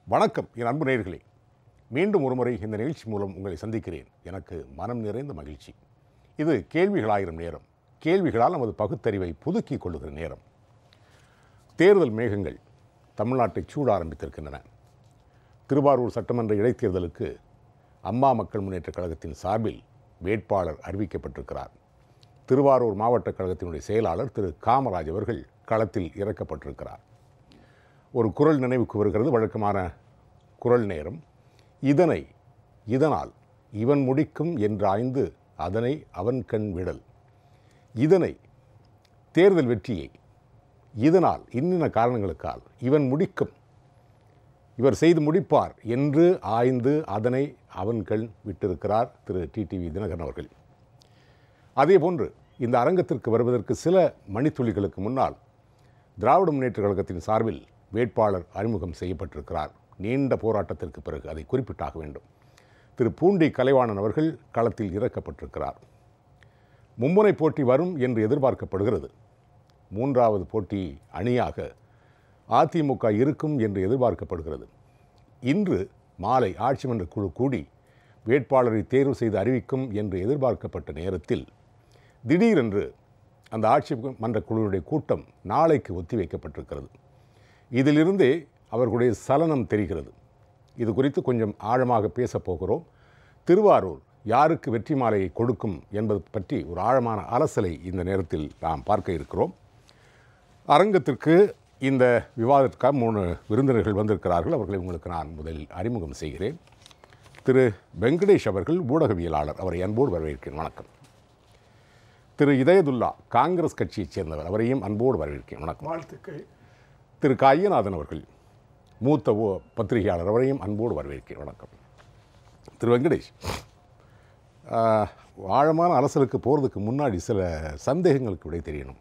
வணக்கம் என் அன்பு நேயர்களே, மீண்டும் ஒருமுறை இந்த நிகழ்ச்சி மூலம் உங்களை சந்திக்கிறேன். எனக்கு மனம் நிறைந்த மகிழ்ச்சி. இது கேள்விகளாயிரம் நேரம். கேள்விகளால் நமது பகுத்தறிவை புதுக்கிக் கொள்ளுகிற நேரம். தேர்தல் மேகங்கள் தமிழ்நாட்டை சூட ஆரம்பித்திருக்கின்றன. திருவாரூர் சட்டமன்ற இடைத்தேர்தலுக்கு அம்மா மக்கள் முன்னேற்றக் கழகத்தின் சார்பில் வேட்பாளர் அறிவிக்கப்பட்டிருக்கிறார். திருவாரூர் மாவட்ட கழகத்தினுடைய செயலாளர் திரு காமராஜ் அவர்கள் களத்தில் இறக்கப்பட்டிருக்கிறார். ஒரு குரல் நினைவுக்கு வருகிறது, வழக்கமான குரல் நேரம். இதனால் இவன் முடிக்கும் என்றாய்ந்து அதனை அவன் கண் விடல். இதனை தேர்தல் வெற்றியை இதனால் இன்னின காரணங்களுக்கால் இவன் முடிக்கும், இவர் செய்து முடிப்பார் என்று ஆய்ந்து அதனை அவன் கண் விட்டிருக்கிறார் திரு டிடிவி தினகரன் அவர்கள். அதேபோன்று இந்த அரங்கத்திற்கு வருவதற்கு சில மணித்துளிகளுக்கு முன்னால் திராவிட முன்னேற்றக் கழகத்தின் சார்பில் வேட்பாளர் அறிமுகம் செய்யப்பட்டிருக்கிறார். நீண்ட போராட்டத்திற்கு பிறகு அதை குறிப்பிட்டாக வேண்டும். திரு பூண்டி கலைவாணன் அவர்கள் களத்தில் இறக்கப்பட்டிருக்கிறார். மும்முனை போட்டி வரும் என்று எதிர்பார்க்கப்படுகிறது. மூன்றாவது போட்டி அணியாக அதிமுக இருக்கும் என்று எதிர்பார்க்கப்படுகிறது. இன்று மாலை ஆட்சி மன்ற குழு கூடி வேட்பாளரை தேர்வு செய்து அறிவிக்கும் என்று எதிர்பார்க்கப்பட்ட நேரத்தில் திடீரென்று அந்த ஆட்சி மன்ற குழுவுடைய கூட்டம் நாளைக்கு ஒத்திவைக்கப்பட்டிருக்கிறது. இதிலிருந்தே அவர்களுடைய சலனம் தெரிகிறது. இது குறித்து கொஞ்சம் ஆழமாக பேசப் போகிறோம். திருவாரூர் யாருக்கு வெற்றி மாலையை கொடுக்கும் என்பது பற்றி ஒரு ஆழமான அலசலை இந்த நேரத்தில் நாம் பார்க்க இருக்கிறோம். அரங்கத்திற்கு இந்த விவாதத்துக்காக 3 விருந்தினர்கள் வந்திருக்கிறார்கள். அவர்களை உங்களுக்கு நான் முதலில் அறிமுகம் செய்கிறேன். திரு வெங்கடேஷ் அவர்கள் ஊடகவியலாளர், அவரை அன்போடு வரவேற்கிறேன். வணக்கம். திரு இதயதுல்லா காங்கிரஸ் கட்சியைச் சேர்ந்தவர், அவரையும் அன்போடு வரவேற்கிறேன். வணக்கம். வாழ்த்துக்கள். திரு கையநாதன் அவர்கள் மூத்த பத்திரிகையாளர், அவரையும் அன்போடு வரவேற்கிறேன். வணக்கம். திரு வெங்கடேஷ், ஆழமான அலசலுக்கு போகிறதுக்கு முன்னாடி சில சந்தேகங்களுக்கு விடை தெரியணும்.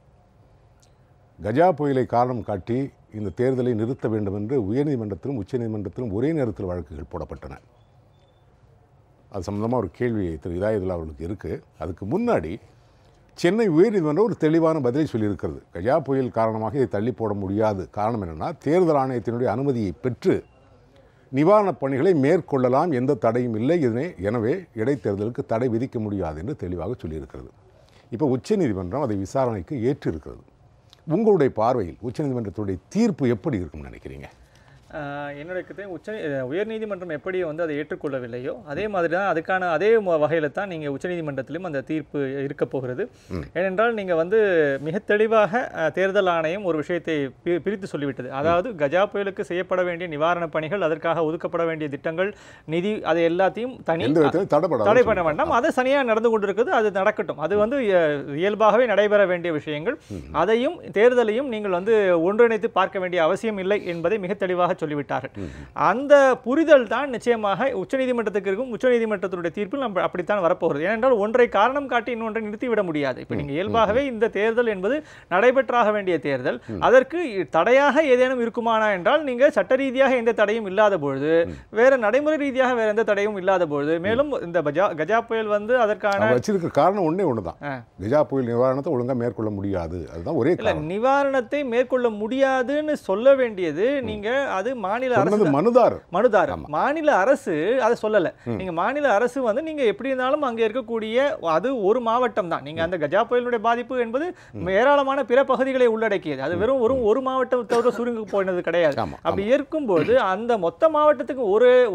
கஜா புயலை காரணம் காட்டி இந்த தேர்தலை நிறுத்த வேண்டும் என்று உயர்நீதிமன்றத்திலும் உச்சநீதிமன்றத்திலும் ஒரே நேரத்தில் வழக்குகள் போடப்பட்டன. அது சம்பந்தமாக ஒரு கேள்வி திரு இதயதுல்லா அவர்களுக்கு இருக்குது. அதுக்கு முன்னாடி சென்னை உயர்நீதிமன்றம் ஒரு தெளிவான பதிலை சொல்லியிருக்கிறது. கஜா புயல் காரணமாக இதை தள்ளி போட முடியாது. காரணம் என்னென்னா, தேர்தல் ஆணையத்தினுடைய அனுமதியை பெற்று நிவாரணப் பணிகளை மேற்கொள்ளலாம், எந்த தடையும் இல்லை. எனவே இடைத்தேர்தலுக்கு தடை விதிக்க முடியாது என்று தெளிவாக சொல்லியிருக்கிறது. இப்போ உச்சநீதிமன்றம் அதை விசாரணைக்கு ஏற்றிருக்கிறது. உங்களுடைய பார்வையில் உச்சநீதிமன்றத்துடைய தீர்ப்பு எப்படி இருக்கும்னு நினைக்கிறீங்க? என்னுடைய உயர்நீதிமன்றம் எப்படி அதை ஏற்றுக்கொள்ளவில்லையோ அதே மாதிரி தான் அதுக்கான அதே வகையில் தான் நீங்கள் உச்சநீதிமன்றத்திலும் அந்த தீர்ப்பு இருக்க போகிறது. ஏனென்றால் நீங்கள் மிக தெளிவாக தேர்தல் ஆணையம் ஒரு விஷயத்தை பிரித்து சொல்லிவிட்டது. அதாவது கஜா புயலுக்கு செய்யப்பட வேண்டிய நிவாரணப் பணிகள், அதற்காக ஒதுக்கப்பட வேண்டிய திட்டங்கள், நிதி, அதை எல்லாத்தையும் தடை பண்ண வேண்டாம். அது தனியாக நடந்து கொண்டிருக்கிறது, அது நடக்கட்டும். அது இயல்பாகவே நடைபெற வேண்டிய விஷயங்கள். அதையும் தேர்தலையும் நீங்கள் ஒன்றிணைத்து பார்க்க வேண்டிய அவசியம் இல்லை என்பதை மிக தெளிவாக சொல்லிவிட்டார்கள். அந்த புரிதல் தான் நிச்சயமாக உச்சநீதிமன்றத்துக்கு இருக்கும். உச்சநீதிமன்றத்தினுடைய தீர்ப்பில் நம்ம அப்படித்தான் வரப்போகிறது. ஏனென்றால் ஒன்றை காரணம் காட்டி இன்னொன்றை நிறுத்திவிட முடியாது. இப்போ நீங்கள் இயல்பாகவே இந்த தேர்தல் என்பது நடைபெற்றாக வேண்டிய தேர்தல், அதற்கு தடையாக ஏதேனும் இருக்குமானா என்றால் நீங்கள் சட்ட ரீதியாக எந்த தடையும் இல்லாத பொழுது, வேற நடைமுறை ரீதியாக வேற எந்த தடையும் இல்லாத பொழுது, மேலும் இந்த கஜா புயல் அதற்கான வச்சிருக்கிற காரணம் ஒன்றுதான், கஜா புயல் நிவாரணத்தை ஒழுங்காக மேற்கொள்ள முடியாது. அதுதான் ஒரே காரணம். நிவாரணத்தை மேற்கொள்ள முடியாதுன்னு சொல்ல வேண்டியது நீங்க அது மாநில அரசு, மனுதாரர் மாநில அரசு அதை சொல்லல. நீங்க மாநில அரசு நீங்க எப்படி இருந்தாலும் அங்க இருக்கக்கூடிய அது ஒரு மாவட்டம் தான். நீங்க அந்த கஜா புயலுடைய பாதிப்பு என்பது ஏராளமான பிற பகுதிகளை உள்ளடக்கியது. அது வெறும் ஒரு மாவட்டம் தவிர சுருங்கி போனது கிடையாது. அப்படி இருக்கும்போது அந்த மொத்த மாவட்டத்துக்கு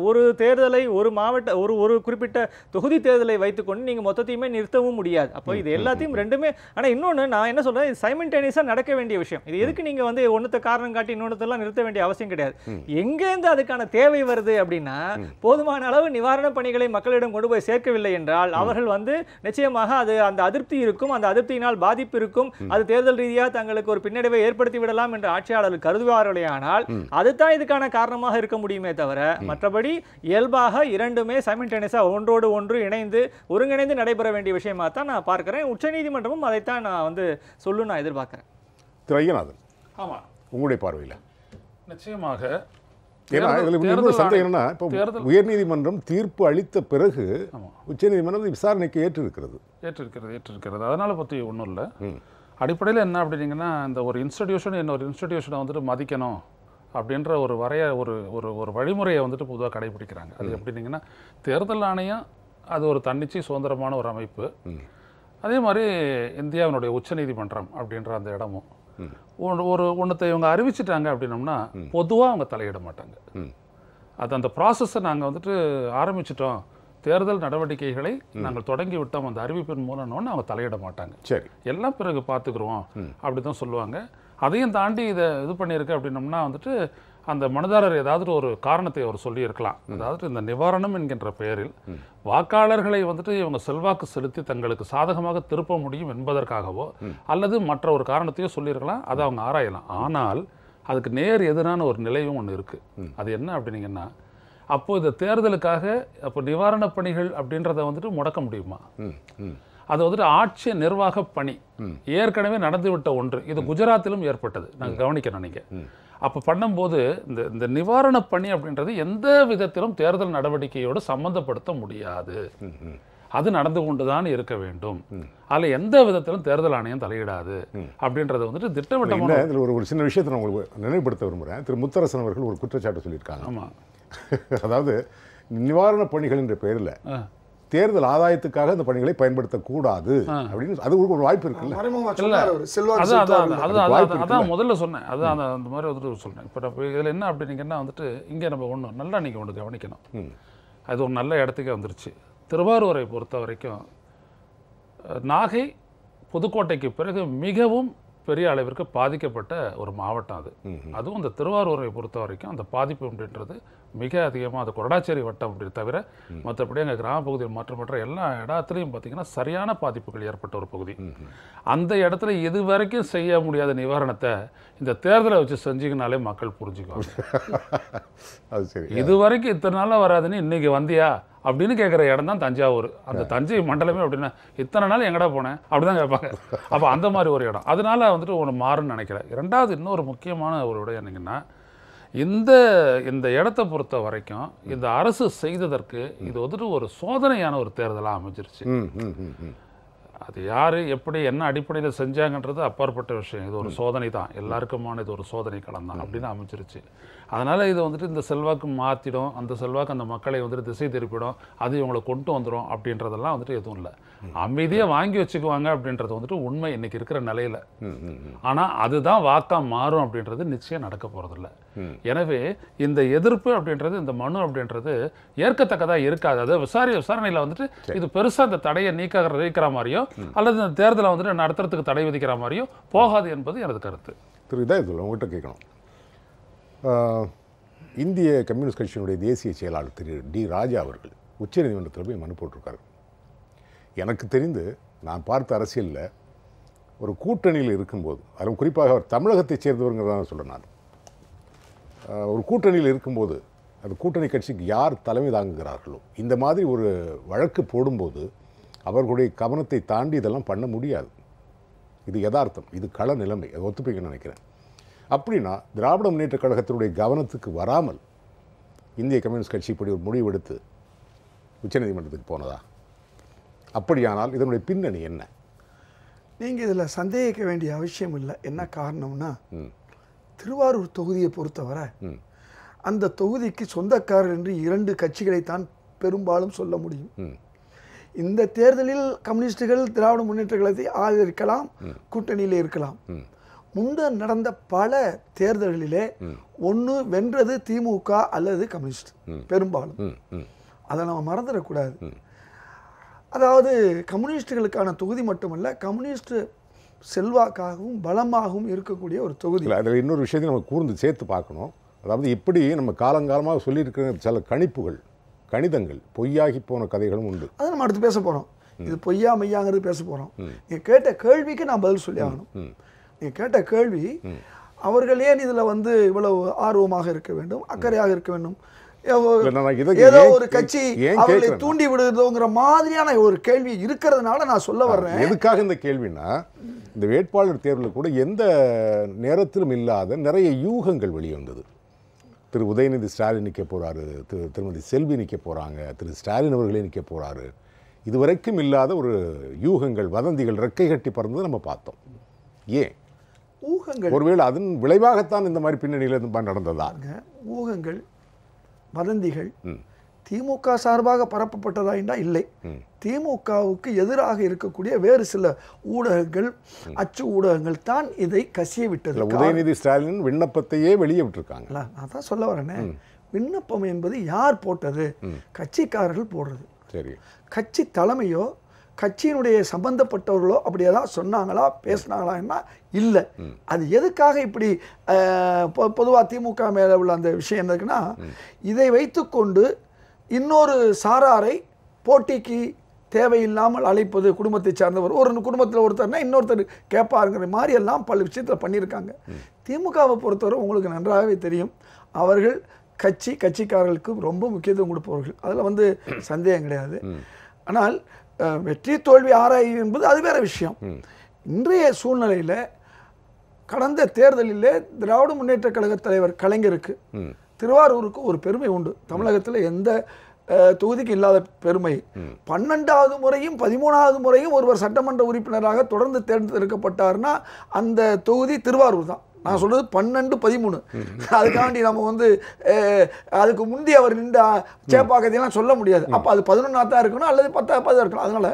ஒரு தேர்தலை, ஒரு மாவட்ட ஒரு குறிப்பிட்ட தொகுதி தேர்தலை வைத்துக்கொண்டு நீங்க மொத்தத்தையுமே நிறுத்தவும் முடியாது. அப்போ இது எல்லாத்தையும் ரெண்டுமே. ஆனா இன்னொன்னு நான் என்ன சொல்றேன், சைமல்டேனியஸா நடக்க வேண்டிய விஷயம். இது எதுக்கு நீங்க ஒன்னத்தை காரணம் காட்டி இன்னொன்னதெல்லாம் நிறுத்த வேண்டிய அவசியம் கிடையாது. எங்கேருந்து அதுக்கான தேவை வருது அப்படின்னா, போதுமான அளவு நிவாரண பணிகளை மக்களிடம் கொண்டு போய் சேர்க்கவில்லை என்றால் அவர்கள் நிச்சயமாக அந்த அதிருப்தி இருக்கும், அந்த அதிருப்தியினால் பாதிப்பு இருக்கும், அது தேர்தல் ரீதியாக தங்களுக்கு ஒரு பின்னடைவை ஏற்படுத்தி விடலாம் என்று ஆட்சியாளர்கள் கருதுவார்களே. ஆனால் அதுதான் இதுக்கான காரணமாக இருக்க முடியுமே தவிர, மற்றபடி இயல்பாக இரண்டுமே சைமல்டேனியஸா ஒன்றோடு ஒன்று இணைந்து ஒருங்கிணைந்து நடைபெற வேண்டிய விஷயமா தான் நான் பார்க்கிறேன். உச்சநீதிமன்றமும் அதைத்தான் நான் சொல்லு நான் எதிர்பார்க்கிறேன். திரு ஐயநாதன், ஆமா, உங்களுடைய பார்வையில் நிச்சயமாக சந்தேகம் என்னன்னா, இப்போ உயர்நீதிமன்றம் தீர்ப்பு அளித்த பிறகு உச்சநீதிமன்றம் விசாரணைக்கு ஏற்றிருக்கிறது. அதனால பற்றி ஒன்றும் இல்லை. அடிப்படையில் என்ன அப்படின்னீங்கன்னா, இந்த ஒரு இன்ஸ்டிடியூஷன் இன்னொரு இன்ஸ்டிடியூஷனை மதிக்கணும் அப்படின்ற ஒரு ஒரு வழிமுறையை வந்துட்டு பொதுவாக கடைபிடிக்கிறாங்க. அது எப்படின்னீங்கன்னா, தேர்தல் ஆணையம் அது ஒரு தன்னிச்சை சுதந்திரமான ஒரு அமைப்பு. அதே மாதிரி இந்தியாவினுடைய உச்சநீதிமன்றம் அப்படின்ற அந்த இடமும் ஒன்றத்தை இவங்க அறிவிச்சிட்டாங்க அப்படின்னோம்னா பொதுவாக அவங்க தலையிட மாட்டாங்க. அது அந்த ப்ராசஸை நாங்கள் வந்துட்டு ஆரம்பிச்சிட்டோம், தேர்தல் நடவடிக்கைகளை நாங்கள் தொடங்கி விட்டோம் அந்த அறிவிப்பின் மூலம்னு அவங்க தலையிட மாட்டாங்க. சரி, எல்லாம் பிறகு பார்த்துக்குருவோம் அப்படி தான் சொல்லுவாங்க. அதையும் தாண்டி இதை இது பண்ணியிருக்கு அப்படின்னோம்னா வந்துட்டு அந்த மனுதாரர் ஏதாவது ஒரு காரணத்தை அவர் சொல்லியிருக்கலாம். அதாவது இந்த நிவாரணம் என்கின்ற பெயரில் வாக்காளர்களை வந்துட்டு இவங்க செல்வாக்கு செலுத்தி தங்களுக்கு சாதகமாக திருப்ப முடியும் என்பதற்காகவோ அல்லது மற்ற ஒரு காரணத்தையோ சொல்லியிருக்கலாம். அதை அவங்க ஆராயலாம். ஆனால் அதுக்கு நேர் எதிரான ஒரு நிலையும் ஒன்று இருக்குது. அது என்ன அப்படின்னீங்கன்னா, அப்போது இந்த தேர்தலுக்காக அப்போ நிவாரணப் பணிகள் அப்படின்றத வந்துட்டு முடக்க முடியுமா? அது வந்துட்டு ஆட்சி நிர்வாக பணி ஏற்கனவே நடந்துவிட்ட ஒன்று. இது குஜராத்திலும் ஏற்பட்டது, நாங்கள் கவனிக்கணும். நீங்கள் அப்போ பண்ணும்போது இந்த நிவாரணப் பணி அப்படின்றது எந்த விதத்திலும் தேர்தல் நடவடிக்கையோடு சம்மந்தப்படுத்த முடியாது. அது நடந்து கொண்டுதான் இருக்க வேண்டும். அதில் எந்த விதத்திலும் தேர்தல் ஆணையம் தலையிடாது அப்படின்றத வந்துட்டு திட்டவட்டமான ஒரு சின்ன விஷயத்தை நான் உங்களுக்கு நினைவுபடுத்த விரும்புகிறேன். திரு முத்தரசன் அவர்கள் ஒரு குற்றச்சாட்டு சொல்லியிருக்காங்க. ஆமாம், அதாவது நிவாரணப் பணிகள் என்ற பெயரில் தேர்தல் ஆதாயத்துக்காக இந்த பணிகளை பயன்படுத்தக்கூடாது அப்படின்னு அது ஒரு வாய்ப்பு இருக்குல்ல. அதான் முதல்ல சொன்னேன். அதான் அந்த மாதிரி வந்துட்டு சொல்றேன். இப்போ இதில் என்ன அப்படின்னீங்கன்னா வந்துட்டு இங்கே நம்ம ஒன்று நல்லா நீங்கள் ஒன்று கவனிக்கணும். அது ஒரு நல்ல இடத்துக்கே வந்துருச்சு. திருவாரூரை பொறுத்த வரைக்கும் நாகை புதுக்கோட்டைக்கு பிறகு மிகவும் பெரிய அளவிற்கு பாதிக்கப்பட்ட ஒரு மாவட்டம் அது. அதுவும் அந்த திருவாரூரை பொறுத்த வரைக்கும் அந்த பாதிப்பு அப்படின்றது மிக அதிகமாக அது கொரடாச்சேரி வட்டம் அப்படி தவிர மற்றபடி எங்கள் கிராம பகுதியில் மற்ற எல்லா இடத்துலையும் பார்த்திங்கன்னா சரியான பாதிப்புகள் ஏற்பட்ட ஒரு பகுதி. அந்த இடத்துல இது வரைக்கும் செய்ய முடியாத நிவாரணத்தை இந்த தேர்தலை வச்சு செஞ்சிங்கனாலே மக்கள் புரிஞ்சுக்குவாங்க. அது சரி, இது வரைக்கும் இத்தனை நாளாக வராதுன்னு இன்றைக்கி வந்தியா அப்படின்னு கேட்குற இடம் தான் தஞ்சாவூர். அந்த தஞ்சை மண்டலமே அப்படின்னா இத்தனை நாள் எங்கடா போனேன் அப்படி தான் கேட்பாங்க. அப்போ அந்த மாதிரி ஒரு இடம். அதனால வந்துட்டு ஒன்று மாறுன்னு நினைக்கிறேன். ரெண்டாவது இன்னொரு முக்கியமான ஒரு இடம் என்னங்கன்னா, இந்த இடத்தை பொறுத்த வரைக்கும் இந்த அரசு செய்ததற்கு இது வந்துட்டு ஒரு சோதனையான ஒரு தேர்தலாக அமைஞ்சிருச்சு. அது யார் எப்படி என்ன அடிப்படையில் செஞ்சாங்கன்றது அப்பாற்பட்ட விஷயம். இது ஒரு சோதனை தான், எல்லாருக்குமான இது ஒரு சோதனை களம் தான் அப்படின்னு அமைஞ்சிருச்சு. அதனால் இது வந்துட்டு இந்த செல்வாக்கு மாற்றிடும், அந்த செல்வாக்கு அந்த மக்களை வந்துட்டு திசை திருப்பிடும், அது இவங்களை கொண்டு வந்துடும் அப்படின்றதெல்லாம் வந்துட்டு எதுவும் இல்லை. அமைதியாக வாங்கி வச்சுக்குவாங்க அப்படின்றது வந்துட்டு உண்மை இன்னைக்கு இருக்கிற நிலையில். ஆனால் அதுதான் வாக்கா மாறும் அப்படின்றது நிச்சயம் நடக்க போகிறதில்ல. எனவே இந்த எதிர்ப்பு அப்படின்றது, இந்த மனு அப்படின்றது ஏற்கத்தக்கதாக இருக்காது. அதை விசாரணையில் வந்துட்டு இது பெருசாக இந்த தடையை நீக்கிற மாதிரியோ அல்லது இந்த தேர்தலை வந்துட்டு நடத்துறதுக்கு தடை விதிக்கிற மாதிரியோ போகாது என்பது எனது கருத்து. திரு இதயத்துள்ள உங்கள்கிட்ட கேட்கணும். இந்திய கம்யூனிஸ்ட் கட்சியினுடைய தேசிய செயலாளர் திரு டி ராஜா அவர்கள் உச்சநீதிமன்றத்தில் போய் மனு போட்டிருக்காரு. எனக்கு தெரிந்து நான் பார்த்த அரசியலில் ஒரு கூட்டணியில் இருக்கும்போது, அதில் குறிப்பாக அவர் தமிழகத்தைச் சேர்ந்தவருங்கிறதான் சொல்கிறேன் நான். ஒரு கூட்டணியில் இருக்கும்போது அந்த கூட்டணி கட்சிக்கு யார் தலைமை தாங்குகிறார்களோ இந்த மாதிரி ஒரு வழக்கு போடும்போது அவர்களுடைய கவனத்தை தாண்டி இதெல்லாம் பண்ண முடியாது. இது யதார்த்தம், இது கள நிலைமை, அதை ஒத்துப்பிக்கணும்னு நினைக்கிறேன். அப்படின்னா திராவிட முன்னேற்ற கழகத்தினுடைய கவனத்துக்கு வராமல் இந்திய கம்யூனிஸ்ட் கட்சி இப்படி ஒரு முடிவெடுத்து உச்சநீதிமன்றத்துக்கு போனதா? அப்படியானால் இதனுடைய பின்னணி என்ன? நீங்கள் இதில் சந்தேகிக்க வேண்டிய அவசியம் இல்லை. என்ன காரணம்னா, திருவாரூர் தொகுதியை பொறுத்தவரை அந்த தொகுதிக்கு சொந்தக்காரர் என்று 2 கட்சிகளைத்தான் பெரும்பாலும் சொல்ல முடியும். இந்த தேர்தலில் கம்யூனிஸ்டுகள் திராவிட முன்னேற்ற கழகத்தை ஆதரிக்கலாம், கூட்டணியில் இருக்கலாம். முன்பு நடந்த பல தேர்தல்களிலே ஒன்று வென்றது திமுக அல்லது கம்யூனிஸ்ட் பெரும்பாலும். அதை நம்ம மறந்துடக்கூடாது. அதாவது கம்யூனிஸ்டுகளுக்கான தொகுதி மட்டுமல்ல, கம்யூனிஸ்ட் செல்வாக்காகவும் பலமாகவும் இருக்கக்கூடிய ஒரு தொகுதி. அதில் இன்னொரு விஷயத்தை நம்ம கூர்ந்து சேர்த்து பார்க்கணும். அதாவது இப்படி நம்ம காலங்காலமாக சொல்லியிருக்கிற சில கணிப்புகள், கணிதங்கள், பொய்யாகி போன கதைகளும் உண்டு. அதை நம்ம அடுத்து பேச போகிறோம். இது பொய்யா மையாங்கிறது பேச போகிறோம். நீங்கள் கேட்ட கேள்விக்கு நான் பதில் சொல்லி ஆகணும். நீங்கள் கேட்ட கேள்வி, அவர்கள் ஏன் இதில் வந்து இவ்வளவு ஆர்வமாக இருக்க வேண்டும், அக்கறையாக இருக்க வேண்டும், ஏதோ ஒரு கட்சி அவர்களை தூண்டி விடுதோங்கிற மாதிரியான ஒரு கேள்வி இருக்கிறதுனால நான் சொல்ல வர்றேன். எதுக்காக இந்த கேள்வினா, இந்த வேட்பாளர் தேர்வில் கூட எந்த நேரத்திலும் இல்லாத நிறைய யூகங்கள் வெளிவந்தது. திரு உதயநிதி ஸ்டாலின் நிற்க போகிறாரு, திருமதி செல்வி நிற்க போகிறாங்க, திரு ஸ்டாலின் அவர்களே நிற்க போகிறாரு. இதுவரைக்கும் இல்லாத ஒரு யூகங்கள், வதந்திகள் ரெக்கை கட்டி பறந்தது நம்ம பார்த்தோம். ஏன் ஊகங்கள், ஒருவேளை அதன் விளைவாகத்தான் இந்த மாதிரி பின்னணியில் நடந்ததா? ஊகங்கள், வதந்திகள் திமுக சார்பாக பரப்பப்பட்டதா என்றால் இல்லை. திமுகவுக்கு எதிராக இருக்கக்கூடிய வேறு சில ஊடகங்கள், அச்சு ஊடகங்கள் தான் இதை கசிய விட்டது. உதயநிதி ஸ்டாலின் விண்ணப்பத்தையே வெளியே விட்டுருக்காங்க. நான் தான் சொல்ல வரேனே, விண்ணப்பம் என்பது யார் போட்டது? கட்சிக்காரர்கள் போடுறது. சரி, கட்சி தலைமையோ கட்சியினுடைய சம்பந்தப்பட்டவர்களோ அப்படி ஏதாவது சொன்னாங்களா, பேசினாங்களான்னா இல்லை. அது எதுக்காக இப்படி பொதுவாக திமுக மேலே உள்ள அந்த விஷயம் என்னதுன்னா, இதை வைத்துக்கொண்டு இன்னொரு சாராரை போட்டிக்கு தேவையில்லாமல் அழைப்பது, குடும்பத்தை சார்ந்தவர், ஒரு குடும்பத்தில் ஒருத்தர்னா இன்னொருத்தர் கேட்பாருங்கிற மாதிரி எல்லாம் பல விஷயத்தில் பண்ணியிருக்காங்க. திமுகவை பொறுத்தவரை உங்களுக்கு நன்றாகவே தெரியும், அவர்கள் கட்சிக்காரர்களுக்கு ரொம்ப முக்கியத்துவம் கொடுப்பவர்கள், அதில் சந்தேகம் கிடையாது. ஆனால் வெற்றி தோல்வி ஆராய்வு என்பது அது வேற விஷயம். இன்றைய சூழ்நிலையில் கடந்த தேர்தலிலே திராவிட முன்னேற்ற கழக தலைவர் கலைஞருக்கு திருவாரூருக்கு ஒரு பெருமை உண்டு. தமிழகத்தில் எந்த தொகுதிக்கு இல்லாத பெருமை. 12வது முறையும் 13வது முறையும் ஒருவர் சட்டமன்ற உறுப்பினராக தொடர்ந்து தேர்ந்தெடுக்கப்பட்டார்னா அந்த தொகுதி திருவாரூர் தான். நான் சொல்றது 12, 13. அதுக்காண்டி நம்ம அதுக்கு முந்தி அவர் நின்ற சேப்பாக்கத்தையெல்லாம் சொல்ல முடியாது. அப்போ அது 11ஆ தான் இருக்கணும் அல்லது 10 இருக்கணும். அதனால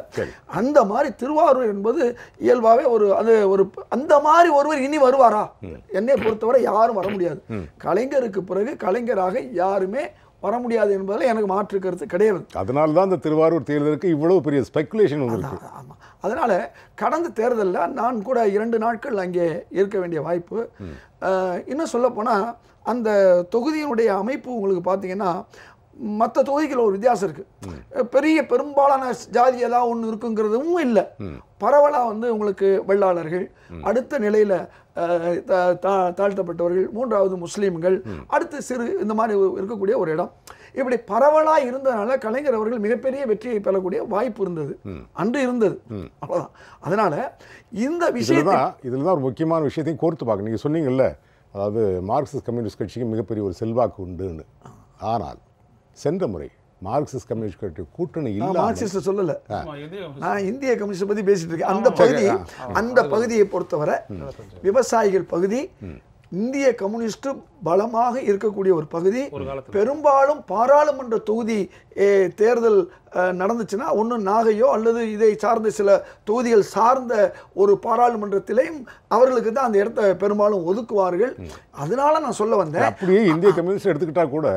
அந்த மாதிரி திருவாரூர் என்பது இயல்பாகவே ஒரு அந்த மாதிரி ஒருவர் இனி வருவாரா? என்னை பொறுத்தவரை யாரும் வர முடியாது. கலைஞருக்கு பிறகு கலைஞராக யாருமே வர முடியாது என்பதில் எனக்கு மாற்று கருத்து கிடையாது. அதனால தான் இந்த திருவாரூர் தேர்தலுக்கு இவ்வளவு பெரிய ஸ்பெகுலேஷன் வந்திருக்கு. ஆமாம், அதனால் கடந்த தேர்தலில் நான் கூட 2 நாட்கள் அங்கே இருக்க வேண்டிய வாய்ப்பு. இன்னும் சொல்லப்போனால் அந்த தொகுதியினுடைய அமைப்பு உங்களுக்கு பார்த்தீங்கன்னா மற்ற தொகுதிகளில் ஒரு வித்தியாசம் இருக்குது. பெரும்பாலான ஜாதி ஏதாவது ஒன்று இருக்குங்கிறதும் இல்லை. பரவலாக உங்களுக்கு வெள்ளாளர்கள், அடுத்த நிலையில் தாழ்த்தப்பட்டவர்கள், 3வது முஸ்லீம்கள், அடுத்து சிறு, இந்த மாதிரி இருக்கக்கூடிய ஒரு இடம். இப்படி பரவலாக இருந்ததுனால கலைஞர் அவர்கள் மிகப்பெரிய வெற்றியை பெறக்கூடிய வாய்ப்பு இருந்தது, அன்று இருந்தது. அவ்வளோதான். அதனால் இந்த விஷயம் இதில் தான் ஒரு முக்கியமான விஷயத்தையும் கோர்த்து பார்க்க. நீங்கள் சொன்னீங்கல்ல, அதாவது மார்க்சிஸ்ட் கம்யூனிஸ்ட் கட்சிக்கு மிகப்பெரிய ஒரு செல்வாக்கு உண்டுன்னு. ஆனால் சென்ற முறை மார்க்சிஸ்ட் கம்யூனிஸ்ட் கட்சி கூட்டணி இல்லை. மார்க்சிஸ்ட் சொல்லல, நான் இந்திய கம்யூனிஸ்ட் பற்றி பேசிட்டு இருக்கேன். அந்த பகுதியை பொறுத்தவரை விவசாயிகள் பகுதி, இந்திய கம்யூனிஸ்ட் பலமாக இருக்கக்கூடிய ஒரு பகுதி. பெரும்பாலும் பாராளுமன்ற தொகுதி தேர்தல் நடந்துச்சுன்னா ஒன்று நாகையோ அல்லது இதை சார்ந்த சில தொகுதிகள் சார்ந்த ஒரு பாராளுமன்றத்திலையும் அவர்களுக்கு தான் அந்த இடத்த பெரும்பாலும் ஒதுக்குவார்கள். அதனால நான் சொல்ல வந்தேன், அப்படியே இந்திய கம்யூனிஸ்ட் எடுத்துக்கிட்டா கூட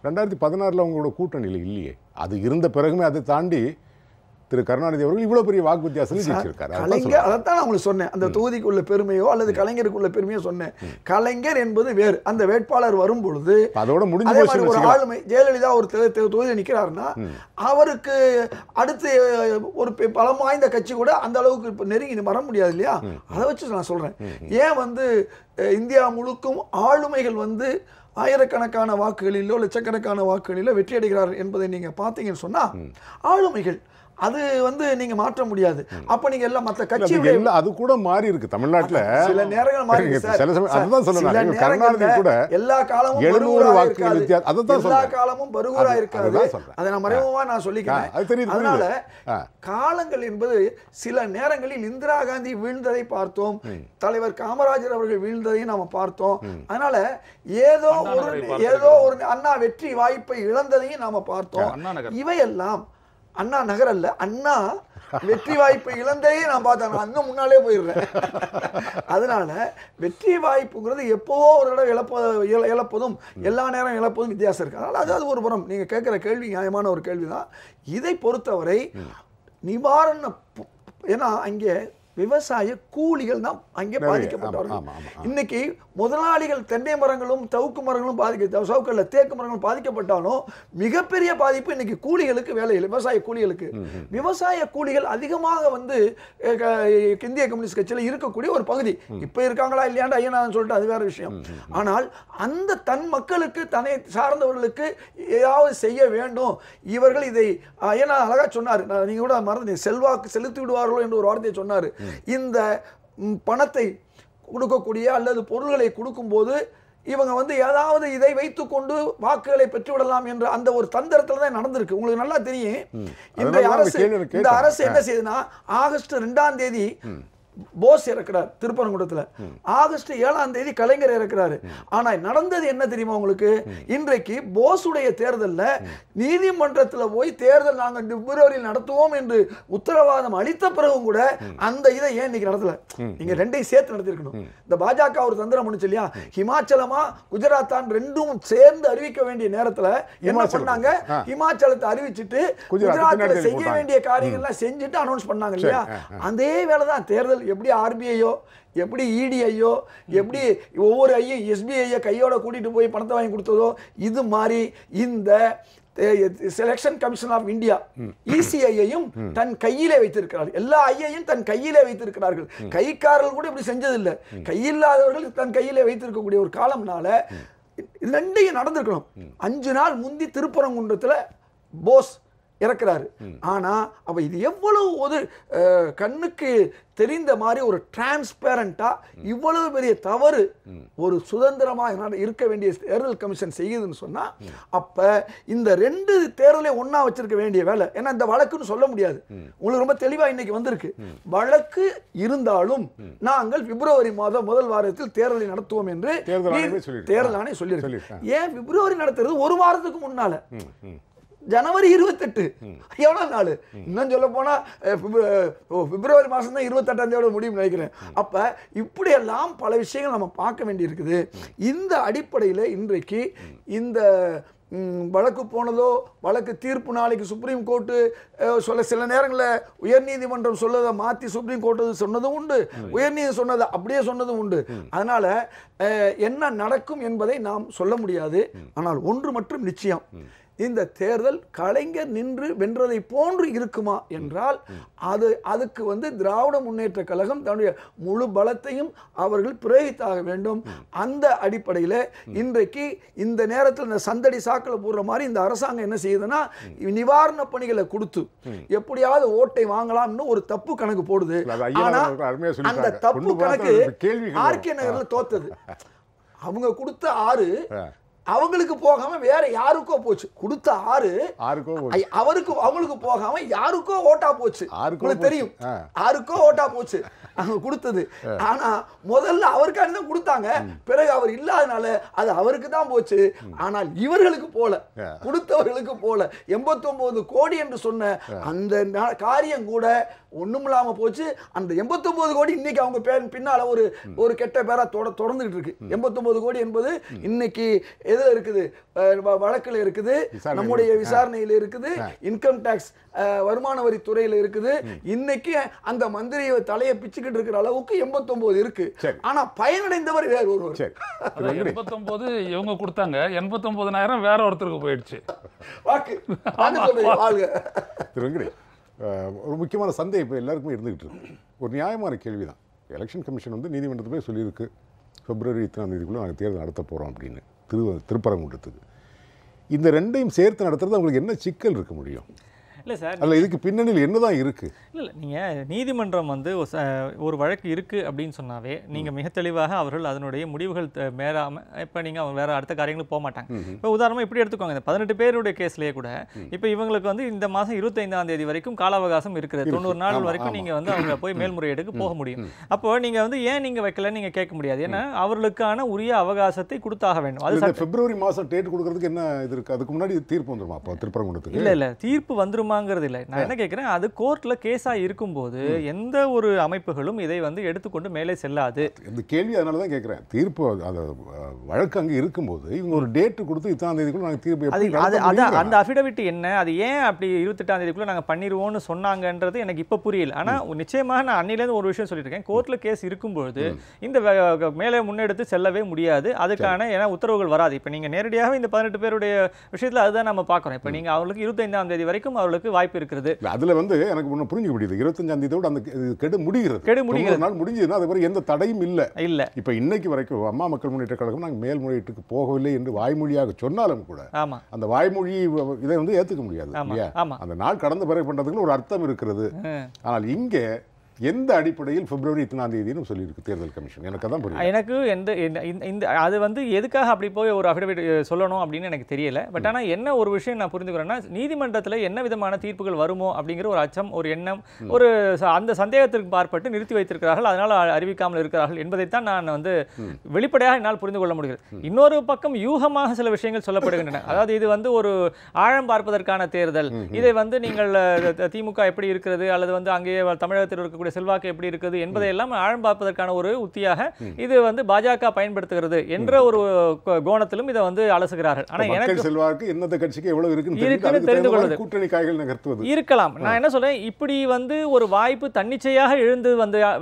2016 அவங்களோட கூட்டணியில் இல்லையே. அது இருந்த பிறகுமே அதை தாண்டி திரு கருணாநிதி அவர்கள் இவ்வளவு பெரிய வாக்கு வித்தியாசம் ஜெயிச்சிருக்காரு. கலைஞர், அதைத்தான் நான் உங்களுக்கு சொன்னேன், அந்த தொகுதிக்குள்ள பெருமையோ அல்லது கலைஞருக்குள்ள பெருமையோ சொன்னேன். கலைஞர் என்பது வேறு. அந்த வேட்பாளர் வரும் பொழுது அதோட முடிஞ்ச ஒரு ஆளுமை, ஜெயலலிதா ஒரு தொகுதியில் நிற்கிறாருன்னா அவருக்கு அடுத்து ஒரு பலம் வாய்ந்த கட்சி கூட அந்த அளவுக்கு இப்போ நெருங்கி வர முடியாது இல்லையா? அதை வச்சு நான் சொல்றேன். ஏன் இந்தியா முழுக்கும் ஆளுமைகள் ஆயிரக்கணக்கான வாக்குகளிலோ லட்சக்கணக்கான வாக்குகளிலோ வெற்றி அடைகிறார் என்பதை நீங்க பார்த்தீங்கன்னு சொன்னா ஆளுமைகள் அது நீங்க மாற்ற முடியாது. அப்ப நீங்க எல்லாம் மற்ற கட்சியுடைய அது கூட மாறி இருக்கு தமிழ்நாட்டுல. சில நேரங்கள் மாறி இருக்கு சார். அதுதான் சொல்றேன், கருணாநிதி கூட எல்லா காலமும் 700 வாக்குகள் வித்தியாசம், அதுதான் எல்லா காலமும் பருகூரா இருக்காது. அதை நான் மறைமுகமா நான் சொல்லிக்கிறேன். அதனால காலங்கள் என்பது சில நேரங்களில் இந்திரா காந்தி வீழ்ந்ததை பார்த்தோம், தலைவர் காமராஜர் அவர்கள் வீழ்ந்ததையும் நாம பார்த்தோம். அதனால ஏதோ ஒரு அண்ணா வெற்றி வாய்ப்பை இழந்ததையும் நாம பார்த்தோம். இவையெல்லாம் அண்ணா நகர் அல்ல, அண்ணா வெற்றி வாய்ப்பை இழந்தே நான் பார்த்தேன், அங்க முன்னாலே போயிடுறேன். அதனால வெற்றி வாய்ப்புங்கிறது எப்போவோ ஒரு தடவை இழப்பதும் எல்லா நேரம் இழப்பதும் வித்தியாசம் இருக்கு. அதனால அது ஒரு புறம். நீங்க கேட்கிற கேள்வி நியாயமான ஒரு கேள்விதான். இதை பொறுத்தவரை நிவாரண, ஏன்னா அங்கே விவசாய கூலிகள் தான் அங்கே பாதிக்கப்பட்டார்கள். இன்னைக்கு முதலாளிகள் தென்னை மரங்களும் தவுக்கு மரங்களும் சவுக்கல்ல தேக்கு மரங்களும் பாதிக்கப்பட்டாலும் மிகப்பெரிய பாதிப்பு இன்னைக்கு கூலிகளுக்கு வேலை இல்லை, விவசாய கூலிகளுக்கு. விவசாய கூலிகள் அதிகமாக இந்திய கம்யூனிஸ்ட் கட்சியில் இருக்கக்கூடிய ஒரு பகுதி. இப்ப இருக்காங்களா இல்லையாண்டா ஐயனான்னு சொல்லிட்டு அது வேற விஷயம். ஆனால் அந்த தன் மக்களுக்கு தன்னை சார்ந்தவர்களுக்கு ஏதாவது செய்ய வேண்டும். இவர்கள் இதை ஐயனா அழகா சொன்னார், நீங்க கூட மறந்து செல்வாக்கு செலுத்தி விடுவார்களோ என்று ஒரு வார்த்தையை சொன்னார். இந்த பணத்தை கொடுக்கக்கூடிய அல்லது பொருள்களை கொடுக்கும்போது இவங்க ஏதாவது இதை வைத்துக்கொண்டு வாக்குகளை பெற்றுவிடலாம் என்ற அந்த ஒரு தந்திரத்துல தான் நடந்திருக்கு. உங்களுக்கு நல்லா தெரியும். இந்த அரசு என்ன செய்யுதுன்னா, ஆகஸ்ட் 2ஆம் தேதி போஸ் இறக்குறார் திருப்பரங்குன்றத்துல. ஆகஸ்ட் 7ஆம் தேதி கலைஞர் இறக்குறாரு. ஆனா நடந்தது என்ன தெரியுமா உங்களுக்கு? இன்றைக்கு போஸுடைய தேர்தல்ல நீதிமன்றத்துல போய் தேர்தல் நாங்க பிப்ரவரியில் நடத்துவோம் என்று உத்தரவாதம் அளித்த பிறகும் கூட அந்த இதை ஏன் இன்னைக்கு நடத்தல? நீங்க ரெண்டையும் சேர்த்து நடத்திருக்கணும். இந்த பாஜக ஒரு தந்திரம் பண்ணுச்சு இல்லையா, ஹிமாச்சலமா குஜராத்தான் ரெண்டும் சேர்ந்து அறிவிக்க வேண்டிய நேரத்துல என்ன பண்ணாங்க? ஹிமாச்சலத்தை அறிவிச்சிட்டு குஜராத்ல செய்ய வேண்டிய காரியங்கள்லாம் செஞ்சுட்டு அனௌன்ஸ் பண்ணாங்க இல்லையா? அதே வேலைதான் தேர்தல். எப்படி ஆர்பிஐயோ, எப்படி இடிஐயோ, எப்படி ஒவ்வொரு ஐயும் எஸ்பிஐ கையோட கூட்டிட்டு போய் பணத்தை வாங்கி கொடுத்ததோ, இது மாதிரி இந்த செலெக்ஷன் கமிஷன் ஆஃப் இந்தியா இசிஐயையும் தன் கையிலே வைத்திருக்கிறார்கள். எல்லா ஐயையும் தன் கையிலே வைத்திருக்கிறார்கள். கைக்காரர்கள் கூட இப்படி செஞ்சதில்லை. கையில்லாதவர்கள் தன் கையிலே வைத்திருக்கக்கூடிய ஒரு காலம்னால ரெண்டையும் நடந்திருக்கணும். 5 நாள் முந்தி திருப்பரங்குன்றத்துல போஸ் இறக்குறாரு. ஆனா அப்ப இது எவ்வளவு ஒரு கண்ணுக்கு தெரிந்த மாதிரி ஒரு டிரான்ஸ்பேரண்டா இவ்வளவு பெரிய தவறு ஒரு சுதந்திரமா இருக்க வேண்டிய தேர்தல் கமிஷன் செய்யுதுன்னு சொன்னா, அப்ப இந்த 2 தேர்தலை ஒன்னா வச்சிருக்க வேண்டிய வேலை. ஏன்னா இந்த வழக்குன்னு சொல்ல முடியாது. உங்களுக்கு ரொம்ப தெளிவா இன்னைக்கு வந்திருக்கு. வழக்கு இருந்தாலும் நாங்கள் பிப்ரவரி மாதம் முதல் வாரத்தில் தேர்தலை நடத்துவோம் என்று தேர்தல் ஆணையம் சொல்லியிருக்கு. ஏன் பிப்ரவரி நடத்துறது ஒரு வாரத்துக்கு முன்னால? ஜனவரி 28 எவ்வளவு நாள்? இன்னும் சொல்ல போனா பிப்ரவரி மாசம் தான் 28ஆம் தேதி முடியும் நினைக்கிறேன். அப்ப இப்படி எல்லாம் பல விஷயங்கள் நம்ம பார்க்க வேண்டி இருக்குது. இந்த அடிப்படையில் இன்றைக்கு இந்த வழக்கு போனதோ, வழக்கு தீர்ப்பு நாளைக்கு சுப்ரீம் கோர்ட்டு சொல்ல, சில நேரங்களில் உயர்நீதிமன்றம் சொல்லதை மாற்றி சுப்ரீம் கோர்ட்டு சொன்னதும் உண்டு, உயர்நீதி சொன்னதை அப்படியே சொன்னதும் உண்டு. அதனால என்ன நடக்கும் என்பதை நாம் சொல்ல முடியாது. ஆனால் ஒன்று மட்டும் நிச்சயம், இந்த தேர்தல் கலைஞர் நின்று வென்றதை போன்று இருக்குமா என்றால் அதுக்கு திராவிட முன்னேற்ற கழகம் தன்னுடைய முழு பலத்தையும் அவர்கள் பிரயோகித்தாக வேண்டும். அந்த அடிப்படையில் இன்றைக்கு இந்த நேரத்தில் இந்த சந்தடி சாக்கில் போடுற மாதிரி இந்த அரசாங்கம் என்ன செய்யுதுன்னா, நிவாரண பணிகளை கொடுத்து எப்படியாவது ஓட்டை வாங்கலாம்னு ஒரு தப்பு கணக்கு போடுது. ஆனா அந்த தப்பு கணக்கு ஆர்கே நகர்ல தோத்தது. அவங்க கொடுத்த 6 அவங்களுக்கு போகாம வேற யாருக்கோ போச்சு. கொடுத்த 6 அவருக்கு அவங்களுக்கு போகாம யாருக்கோ ஓட்டா போச்சு. உங்களுக்கு தெரியும், யாருக்கோ ஓட்டா போச்சு அவங்க கொடுத்தது. ஆனா முதல்ல அவருக்கான தான் கொடுத்தாங்க, பிறகு அவர் இல்லாதனால அது அவருக்கு தான் போச்சு. ஆனால் இவர்களுக்கு போல, கொடுத்தவர்களுக்கு போல 89 கோடி என்று சொன்ன அந்த காரியம் கூட ஒண்ணுமில்லாம போச்சு. அந்த 89 கோடி இன்னைக்கு அவங்க பின்னால ஒரு கெட்ட பேரா தொடர்ந்துகிட்டு இருக்கு. 89 கோடி என்பது இன்னைக்கு எதுல இருக்குது? வழக்குல இருக்குது, நம்முடைய விசாரணையில இருக்குது, இன்கம் டாக்ஸ் வருமான வரி துறையில இருக்குது. இன்னைக்கு அந்த மந்திரி தலையை பிச்சுக்கிட்டு இருக்கிற அளவுக்கு 89 இருக்கு. ஆனா பயனடைந்தவர் வேற ஒருவர். 89 இவங்க கொடுத்தாங்க, 89,000 வேற ஒருத்தருக்கு போயிடுச்சு. வாக்கு ஒரு முக்கியமான சந்தேகம் இப்போ எல்லாருக்குமே இருந்துகிட்டு இருக்கு. ஒரு நியாயமான கேள்வி தான். எலெக்ஷன் கமிஷன் நீதிமன்றத்துமே சொல்லியிருக்கு, பிப்ரவரி 3ஆம் தேதிக்குள்ளே நாங்கள் தேர்தல் நடத்த போகிறோம் அப்படின்னு திருப்பரங்குன்றத்துக்கு. இந்த ரெண்டையும் சேர்த்து நடத்துறது அவங்களுக்கு என்ன சிக்கல் இருக்க முடியும்? இல்லை சார், அதில் இதுக்கு பின்னணியில் என்னதான் இருக்குது? இல்லை நீங்கள் நீதிமன்றம் ஒரு வழக்கு இருக்குது அப்படின்னு சொன்னாவே நீங்கள் மிக தெளிவாக அவர்கள் அதனுடைய முடிவுகள் மேறாமல் இப்போ நீங்கள் அவங்க வேறு அடுத்த காரியங்களுக்கு போக மாட்டாங்க. இப்போ உதாரணமாக இப்படி எடுத்துக்கோங்க, இந்த 18 பேருடைய கேஸ்லேயே கூட இப்போ இவங்களுக்கு இந்த மாதம் 25ஆம் தேதி வரைக்கும் கால அவகாசம் இருக்குது. 90 நாள் வரைக்கும் நீங்கள் அவங்க போய் மேல்முறையீடுக்கு போக முடியும். அப்போ நீங்கள் ஏன் நீங்கள் வைக்கலன்னு நீங்கள் கேட்க முடியாது. ஏன்னா அவர்களுக்கான உரிய அவகாசத்தை கொடுத்தாக வேண்டும். அது பிப்ரவரி மாதம் டேட் கொடுக்கறதுக்கு என்ன இது இருக்குது? அதுக்கு முன்னாடி தீர்ப்பு வந்துருமா அப்போ திருப்பரங்குன்றத்துக்கு? இல்லை தீர்ப்பு வந்துருமா இல்லை. நான் என்ன கேட்கிறேன், அது கோர்ட்ல கேஸா இருக்கும்போது எந்த ஒரு அமைப்புகளும் இதை எடுத்துக்கொண்டு மேலே செல்லாது. இந்த கேள்வி அதனால தான் கேட்கிறேன். தீர்ப்பு வழக்கு அங்கே இருக்கும்போது இவங்க ஒரு டேட் கொடுத்து 8ஆம் தேதிக்குள்ள நாங்கள் தீர்ப்பு, அந்த அஃபிடவிட் என்ன, அது ஏன் அப்படி 28ஆம் தேதிக்குள்ள நாங்கள் பண்ணிடுவோம்னு சொன்னாங்கன்றது எனக்கு இப்போ புரியல. ஆனால் நிச்சயமாக நான் அன்னிலேருந்து ஒரு விஷயம் சொல்லியிருக்கேன், கோர்ட்ல கேஸ் இருக்கும்போது இந்த மேலே முன்னெடுத்து செல்லவே முடியாது. அதுக்கான ஏன்னா உத்தரவுகள் வராது. இப்போ நீங்கள் நேரடியாக இந்த 18 பேருடைய விஷயத்தில் அதுதான் நம்ம பார்க்குறோம். இப்போ நீங்கள் அவங்களுக்கு 25ஆம் தேதி வரைக்கும் அவர்களுக்கு வாய்ப்பு இருக்கிறது. அதுல எனக்கு ஒண்ணு புரிஞ்சுக்க முடியுது. 25ஆம் தேதியோட அந்த கெடு முடிகிறது நாள் முடிஞ்சதுன்னா அது எந்த தடையும் இல்ல. இப்ப இன்னைக்கு வரைக்கும் அம்மா மக்கள் முன்னேற்ற கழகம் நாங்கள் மேல்முறையீட்டுக்கு போகவில்லை என்று வாய்மொழியாக சொன்னாலும் கூட அந்த வாய்மொழி இதை ஏத்துக்க முடியாது. அந்த நாள் கடந்த பிறகு பண்றதுக்கு ஒரு அர்த்தம் இருக்கிறது. ஆனால் இங்கே எந்த அடிப்படையில் பிப்ரவரி 8ஆம் தேதினு சொல்லியிருக்கு தேர்தல் கமிஷன்? எனக்கு அதான் புரியல. எனக்கு இந்த அது வந்து எதுக்காக அப்படி போய் ஒரு அஃபிடவிட் சொல்லணும் அப்படின்னு எனக்கு தெரியல. பட் ஆனால் என்ன ஒரு விஷயம் நான் புரிந்துக்கிறேன்னா, நீதிமன்றத்தில் என்ன விதமான தீர்ப்புகள் வருமோ அப்படிங்கிற ஒரு அச்சம், ஒரு எண்ணம், ஒரு அந்த சந்தேகத்திற்கு பார்ப்பட்டு நிறுத்தி வைத்திருக்கிறார்கள், அதனால் அறிவிக்காமல் இருக்கிறார்கள் என்பதைத்தான் நான் வந்து வெளிப்படையாக என்னால் புரிந்து கொள்ள முடிகிறது. இன்னொரு பக்கம் யூகமாக சில விஷயங்கள் சொல்லப்படுகின்றன. அதாவது இது வந்து ஒரு ஆழம் பார்ப்பதற்கான தேர்தல், இதை வந்து நீங்கள் திமுக எப்படி இருக்கிறது அல்லது வந்து அங்கே தமிழகத்தில் இருக்கக்கூடிய செல்வாக்கு எப்படி இருக்குது என்பதையெல்லாம் ஆழம் பார்ப்பதற்கான ஒரு உத்தியாக இது வந்து பாஜக பயன்படுத்துகிறது என்ற ஒரு கோணத்திலும் இதை வந்து அலசுகிறார்கள். ஆனா எனக்கு செல்வாக்கு எந்த கட்சிக்கு எவ்வளவு இருக்குன்னு தெரிந்து கொள்வது கூட்டணி காய்கள் நகர்த்துவது இருக்கலாம். நான் என்ன சொல்றேன், இப்படி வந்து ஒரு வாய்ப்பு தன்னிச்சையாக எழுந்து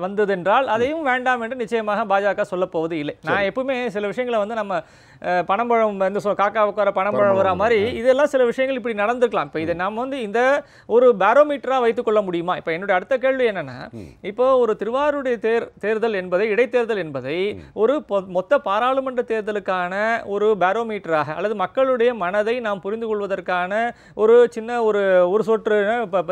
வந்ததென்றால் அதையும் வேண்டாம் என்று நிச்சயமாக பாஜக சொல்ல போவது இல்லை. நான் எப்பவுமே சில விஷயங்களை வந்து நம்ம பனம்பழம் வந்து காக்கா உட்கார பனம்பழம் வர மாதிரி இதெல்லாம் சில விஷயங்கள் இப்படி நடந்துக்கலாம். இப்போ இதை நாம் வந்து இந்த ஒரு பேரோமீட்டராக வைத்துக் கொள்ள முடியுமா? இப்போ என்னுடைய அடுத்த கேள்வி என்னன்னா, இப்போ ஒரு திருவாரூர் தேர்தல் என்பதை, இடைத்தேர்தல் என்பதை ஒரு மொத்த பாராளுமன்ற தேர்தலுக்கான ஒரு பேரோமீட்டராக அல்லது மக்களுடைய மனதை நாம் புரிந்து கொள்வதற்கான ஒரு சின்ன ஒரு சொற்று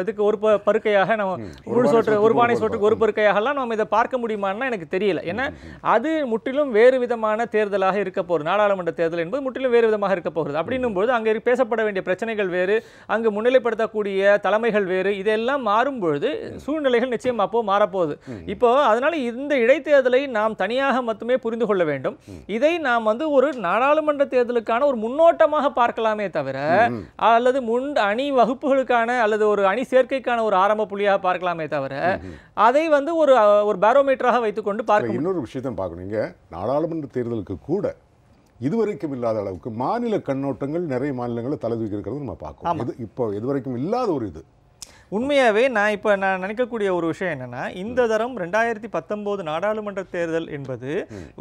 இதுக்கு ஒரு பருக்கையாக நம்ம ஒரு சொற்று, ஒரு பானை சொற்றுக்கு ஒரு பருக்கையாகலாம் நம்ம இதை பார்க்க முடியுமான்னா எனக்கு தெரியல. ஏன்னா அது முற்றிலும் வேறு விதமான தேர்தலாக இருக்க போகுது. நாடாளுமன்ற தேர்தல் என்பது முற்றிலும் வேறு விதமாக இருக்க போகிறது. அப்படின்னும் போது அங்கே பேசப்பட வேண்டிய பிரச்சனைகள் வேறு, அங்கு முன்னிலைப்படுத்தக்கூடிய தலைமைகள் வேறு, இதெல்லாம் மாறும்பொழுது சூழ்நிலைகள் நிச்சயம் அப்போ மாறப்போகுது. இப்போ அதனால இந்த இடைத்தேர்தலை நாம் தனியாக மட்டுமே புரிந்து கொள்ள வேண்டும். இதை நாம் வந்து ஒரு நாடாளுமன்ற தேர்தலுக்கான ஒரு முன்னோட்டமாக பார்க்கலாமே தவிர, அல்லது அணி வகுப்புகளுக்கான அல்லது ஒரு அணி சேர்க்கைக்கான ஒரு ஆரம்ப புள்ளியாக பார்க்கலாமே தவிர, அதை வந்து ஒரு பேரோமீட்டராக வைத்துக்கொண்டு பார்க்க. இன்னொரு விஷயத்தை பார்க்கணுங்க, நாடாளுமன்ற தேர்தலுக்கு கூட இதுவரைக்கும் இல்லாத அளவுக்கு மாநில கண்ணோட்டங்கள் நிறைய மாநிலங்களில் தலைதூக்கி இருக்கிறது நம்ம பார்க்கணும். இப்போ இதுவரைக்கும் இல்லாத ஒரு இது உண்மையாகவே நான் நினைக்கக்கூடிய ஒரு விஷயம் என்னன்னா, இந்த தரம் 2019 நாடாளுமன்ற தேர்தல் என்பது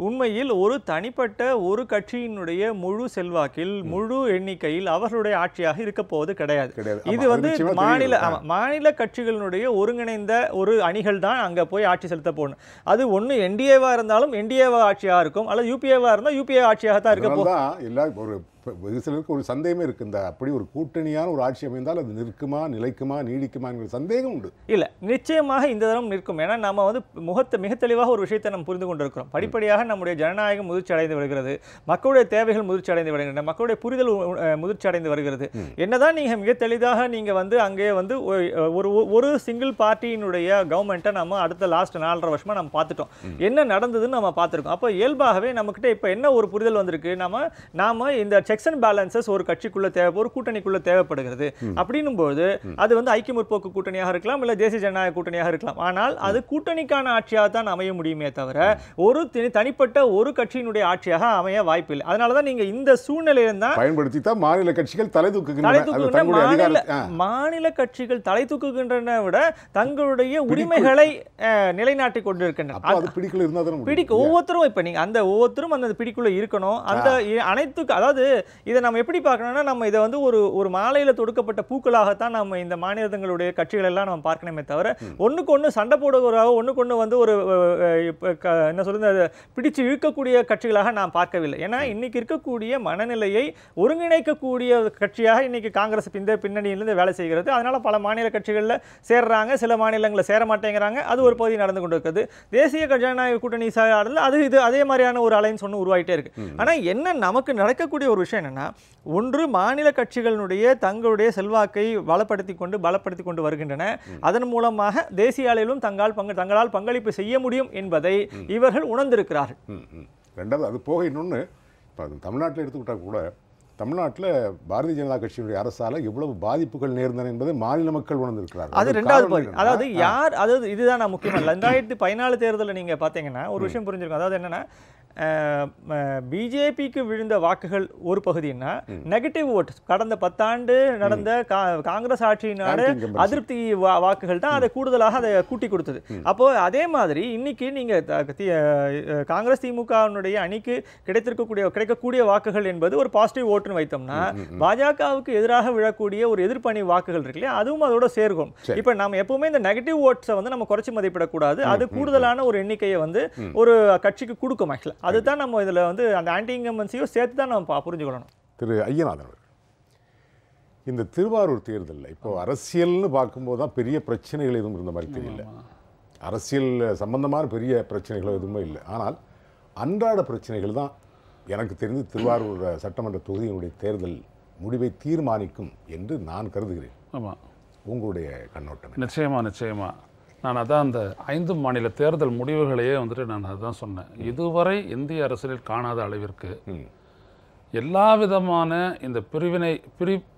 உண்மையில் ஒரு தனிப்பட்ட ஒரு கட்சியினுடைய முழு செல்வாக்கில், முழு எண்ணிக்கையில் அவர்களுடைய ஆட்சியாக இருக்க போவது கிடையாது. இது வந்து மாநில கட்சிகளுடைய ஒருங்கிணைந்த ஒரு அணிகள் தான் அங்க போய் ஆட்சி செலுத்த போகணும். அது ஒன்று என்டிஏவா இருந்தாலும் என்டிஏவா ஆட்சியாக இருக்கும், அல்லது யூபிஏவா இருந்தால் யூபிஏ ஆட்சியாக தான் இருக்க போகும். வெகு சிலருக்கு ஒரு சந்தேகமே இருக்கு, இந்த அப்படி ஒரு கூட்டணியான ஒரு ஆட்சி அமைந்தால் அது நிற்குமா, நிலைக்குமா, நீடிக்குமா என்கிற சந்தேகம் உண்டு. இல்லை, நிச்சயமாக இந்த தரம் நிற்கும். ஏன்னா நம்ம வந்து மிக தெளிவாக ஒரு விஷயத்தை நம்ம புரிந்து கொண்டிருக்கிறோம். படிப்படியாக நம்முடைய ஜனநாயகம் முதிர்ச்சி அடைந்து வருகிறது, மக்களுடைய தேவைகள் முதிர்ச்சி அடைந்து வருகின்றன, மக்களுடைய புரிதல் முதிர்ச்சி அடைந்து வருகிறது. என்னதான் நீங்கள் மிக தெளிவாக நீங்கள் வந்து அங்கே வந்து ஒரு சிங்கிள் பார்ட்டியினுடைய கவர்மெண்ட்டை நம்ம அடுத்த லாஸ்ட் 4.5 வருஷமாக நம்ம பார்த்துட்டோம். என்ன நடந்ததுன்னு நம்ம பார்த்துருக்கோம். அப்போ இயல்பாகவே நம்மக்கிட்ட இப்போ என்ன ஒரு புரிதல் வந்திருக்கு, நாம இந்த செக்ஸ் அண்ட் பேலன்சஸ் ஒரு கட்சிக்குள்ள ஒரு கூட்டணிக்குள்ள தேவைப்படுகிறது. அப்படின்னும் போது அது வந்து ஐக்கிய முற்போக்கு கூட்டணியாக இருக்கலாம், இல்ல தேசிய ஜனநாயக கூட்டணியாக இருக்கலாம். ஆனால் அது கூட்டணிக்கான ஆட்சியாக தான் அமைய முடியுமே தவிர ஒரு தனிப்பட்ட ஒரு கட்சியினுடைய ஆட்சியாக அமைய வாய்ப்பில்லை. அதனாலதான் நீங்க இந்த சூழ்நிலையில தான் பயன்படுத்தி தான் மாநில கட்சிகள் தலை தூக்குகின்றன. மாநில கட்சிகள் தலை தூக்குகின்றன விட தங்களுடைய உரிமைகளை நிலைநாட்டிக் கொண்டிருக்கின்றன. ஒவ்வொருத்தரும் இப்ப நீங்க அந்த ஒவ்வொருத்தரும் அந்த பிடிக்குள்ள இருக்கணும். அந்த அனைத்து, அதாவது இதை நம்ம எப்படி பார்க்கணும்னா, நம்ம இதை வந்து ஒரு மாலையில தொடுக்கப்பட்ட பூக்களாகத்தான் நம்ம இந்த மாநிலங்களுடைய கட்சிகள் எல்லாம் நம்ம பார்க்கணுமே தவிர ஒண்ணுக்கு ஒண்ணு சண்டை போடுகிறதாக, ஒண்ணுக்கு ஒண்ணு வந்து ஒரு என்ன சொல்றது பிடிச்சு இழுக்கக்கூடிய கட்சிகளாக நாம் பார்க்கவில்லை. ஏன்னா இன்னைக்கு இருக்கக்கூடிய மனநிலையை ஒருங்கிணைக்கக்கூடிய கட்சியாக இன்னைக்கு காங்கிரஸ் இந்த பின்னணியிலிருந்து வேலை செய்கிறது. அதனால பல மாநில கட்சிகளில் சேர்றாங்க, சில மாநிலங்களில் சேர மாட்டேங்கிறாங்க. அது ஒரு பகுதி நடந்து கொண்டு இருக்குது. தேசிய ஜனநாயக கூட்டணி அது இது அதே மாதிரியான ஒரு அலைன்ஸ் ஒன்று உருவாயிட்டே இருக்கு. ஆனா என்ன நமக்கு நடக்கக்கூடிய ஒரு விஷயம் என்னன்னா, ஒன்று மாநில கட்சிகளுடைய தங்களுடைய செல்வாக்கை பலப்படுத்தி கொண்டு வருகின்றன. அதன் மூலமாக தேசிய அளவிலும் தங்களால் பங்களிப்பு செய்ய முடியும் என்பதை இவர்கள் உணர்ந்திருக்கிறார்கள். ரெண்டாவது அது போக இன்னொன்று, இப்போ தமிழ்நாட்டில் எடுத்துக்கிட்டா கூட தமிழ்நாட்டில் பாரதிய ஜனதா கட்சியினுடைய அரசால எவ்வளவு பாதிப்புகள் நேர்ந்தன என்பதை மாநில மக்கள் உணர்ந்திருக்கிறார்கள். அது ரெண்டாவது பகுதி. அதாவது இதுதான் நான் முக்கியமாக 2014 தேர்தலில் நீங்க பார்த்தீங்கன்னா ஒரு விஷயம் புரிஞ்சிருக்கும். அதாவது என்னன்னா, பிஜேபிக்கு விழுந்த வாக்குகள் ஒரு பகுதினா நெகட்டிவ் ஓட், கடந்த 10 ஆண்டு நடந்த காங்கிரஸ் ஆட்சியினால அதிருப்தி வாக்குகள் தான் அதை கூடுதலாக அதை கூட்டி கொடுத்தது. அப்போ அதே மாதிரி இன்னைக்கு நீங்க காங்கிரஸ் திமுகவினுடைய அணிக்கு கிடைக்கக்கூடிய வாக்குகள் என்பது ஒரு பாசிட்டிவ் ஓட்டுன்னு வைத்தோம்னா, பாஜகவுக்கு எதிராக விழக்கூடிய ஒரு எதிர்ப்பணி வாக்குகள் இருக்கு இல்லையா, அதுவும் அதோட சேர்க்கும். இப்ப நம்ம எப்பவுமே இந்த நெகட்டிவ் ஓட்ஸை வந்து நம்ம குறைச்சி மதிப்பிடக்கூடாது. அது கூடுதலான ஒரு எண்ணிக்கையை வந்து ஒரு கட்சிக்கு கொடுக்கும். ஆக்சுவலா அதுதான் நம்ம இதுல வந்து அந்த ஆன்டி இன்கம்பன்சியும் சேர்த்து தான் நம்ம புரிஞ்சுக்கணும். திரு ஐயநாதன் அவர்கள், இந்த திருவாரூர் தேர்தலில் இப்போ அரசியல்னு பார்க்கும்போது தான் பெரிய பிரச்சனைகள் எதுவும் இருந்த மாதிரி தெரியல. அரசியல் சம்பந்தமான பெரிய பிரச்சனைகளோ எதுவுமே இல்லை. ஆனால் அன்றாட பிரச்சனைகள் தான் எனக்கு தெரிந்து திருவாரூர் சட்டமன்ற தொகுதியினுடைய தேர்தல் முடிவை தீர்மானிக்கும் என்று நான் கருதுகிறேன். ஆமாம், உங்களுடைய கண்ணோட்டம்? நிச்சயமாக நான் அதான் அந்த 5 மாநில தேர்தல் முடிவுகளையே வந்துட்டு நான் அதுதான் சொன்னேன். இதுவரை இந்திய அரசியலில் காணாத அளவிற்கு எல்லா விதமான இந்த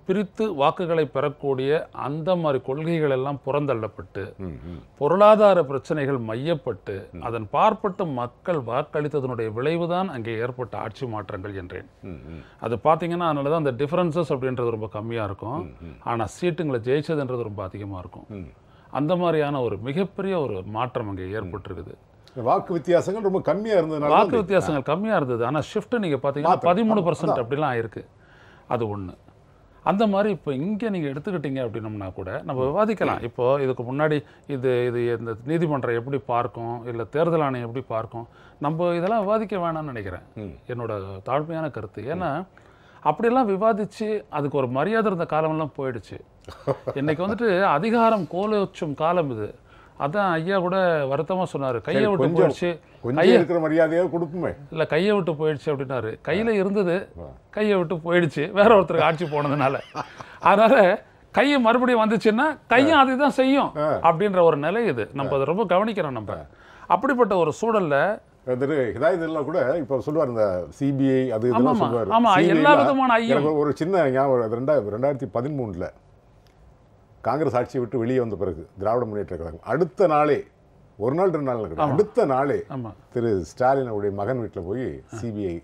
பிரித்து வாக்குகளை பெறக்கூடிய அந்த மாதிரி கொள்கைகள் எல்லாம் புறந்தள்ளப்பட்டு பொருளாதார பிரச்சனைகள் மையப்பட்டு அதன் பார்ப்பட்டு மக்கள் வாக்களித்ததனுடைய விளைவுதான் அங்கே ஏற்பட்ட ஆட்சி மாற்றங்கள் என்றேன். அது பார்த்தீங்கன்னா அதனால தான் அந்த டிஃபரன்சஸ் அப்படின்றது ரொம்ப கம்மியாக இருக்கும், ஆனால் சீட்டுங்களை ஜெயிச்சதுன்றது ரொம்ப அதிகமாக இருக்கும். அந்த மாதிரியான ஒரு மிகப்பெரிய ஒரு மாற்றம் அங்கே ஏற்பட்டிருக்குது. வாக்கு வித்தியாசங்கள் ரொம்ப கம்மியாக இருந்தது. வாக்கு வித்தியாசங்கள் கம்மியாக இருந்தது, ஆனால் ஷிஃப்ட் நீங்கள் பார்த்தீங்கன்னா 13% அப்படிலாம் ஆயிருக்கு. அது ஒன்று. அந்த மாதிரி இப்போ இங்கே நீங்கள் எடுத்துக்கிட்டீங்க அப்படின்னம்னா கூட நம்ம விவாதிக்கலாம். இப்போது இதுக்கு முன்னாடி இது இந்த நீதிமன்றம் எப்படி பார்க்கும், இல்லை தேர்தல் ஆணையம் எப்படி பார்க்கும், நம்ம இதெல்லாம் விவாதிக்க வேணாம்னு நினைக்கிறேன், என்னோட தாழ்மையான கருத்து. ஏன்னா அப்படியெல்லாம் விவாதித்து அதுக்கு ஒரு மரியாதை இருந்த காலமெல்லாம் போயிடுச்சு. இன்னைக்கு வந்துட்டு அதிகாரம் கோலோச்சும் காலம் இது. அதான் ஐயா கூட வருத்தமாக சொன்னார், கையை விட்டு போயிடுச்சு, கையை இருக்கிற மரியாதையாக கொடுக்குமே, இல்லை கையை விட்டு போயிடுச்சு அப்படின்னாரு. கையில் இருந்தது, கையை விட்டு போயிடுச்சு வேற ஒருத்தருக்கு ஆட்சி போனதுனால. அதனால கையை மறுபடியும் வந்துச்சுன்னா கையும் அதை தான் செய்யும் அப்படின்ற ஒரு நிலை இது. நம்ம அதை ரொம்ப கவனிக்கிறோம். நம்ம அப்படிப்பட்ட ஒரு சூழல்ல இதெல்லாம் கூட இப்போ சொல்லுவார், இந்த சிபிஐ அது இதெல்லாம் சொல்லுவார். ஆமாம், எல்லா விதமான ஐயம். ஒரு சின்ன ஞாபகம், 2013 காங்கிரஸ் ஆட்சியை விட்டு வெளியே வந்த பிறகு திராவிட முன்னேற்ற கழகம் அடுத்த நாளே, ஒரு நாள் 2 நாள் கிடையாது, அடுத்த நாளே திரு ஸ்டாலின் அவருடைய மகன் வீட்டில் போய் சிபிஐ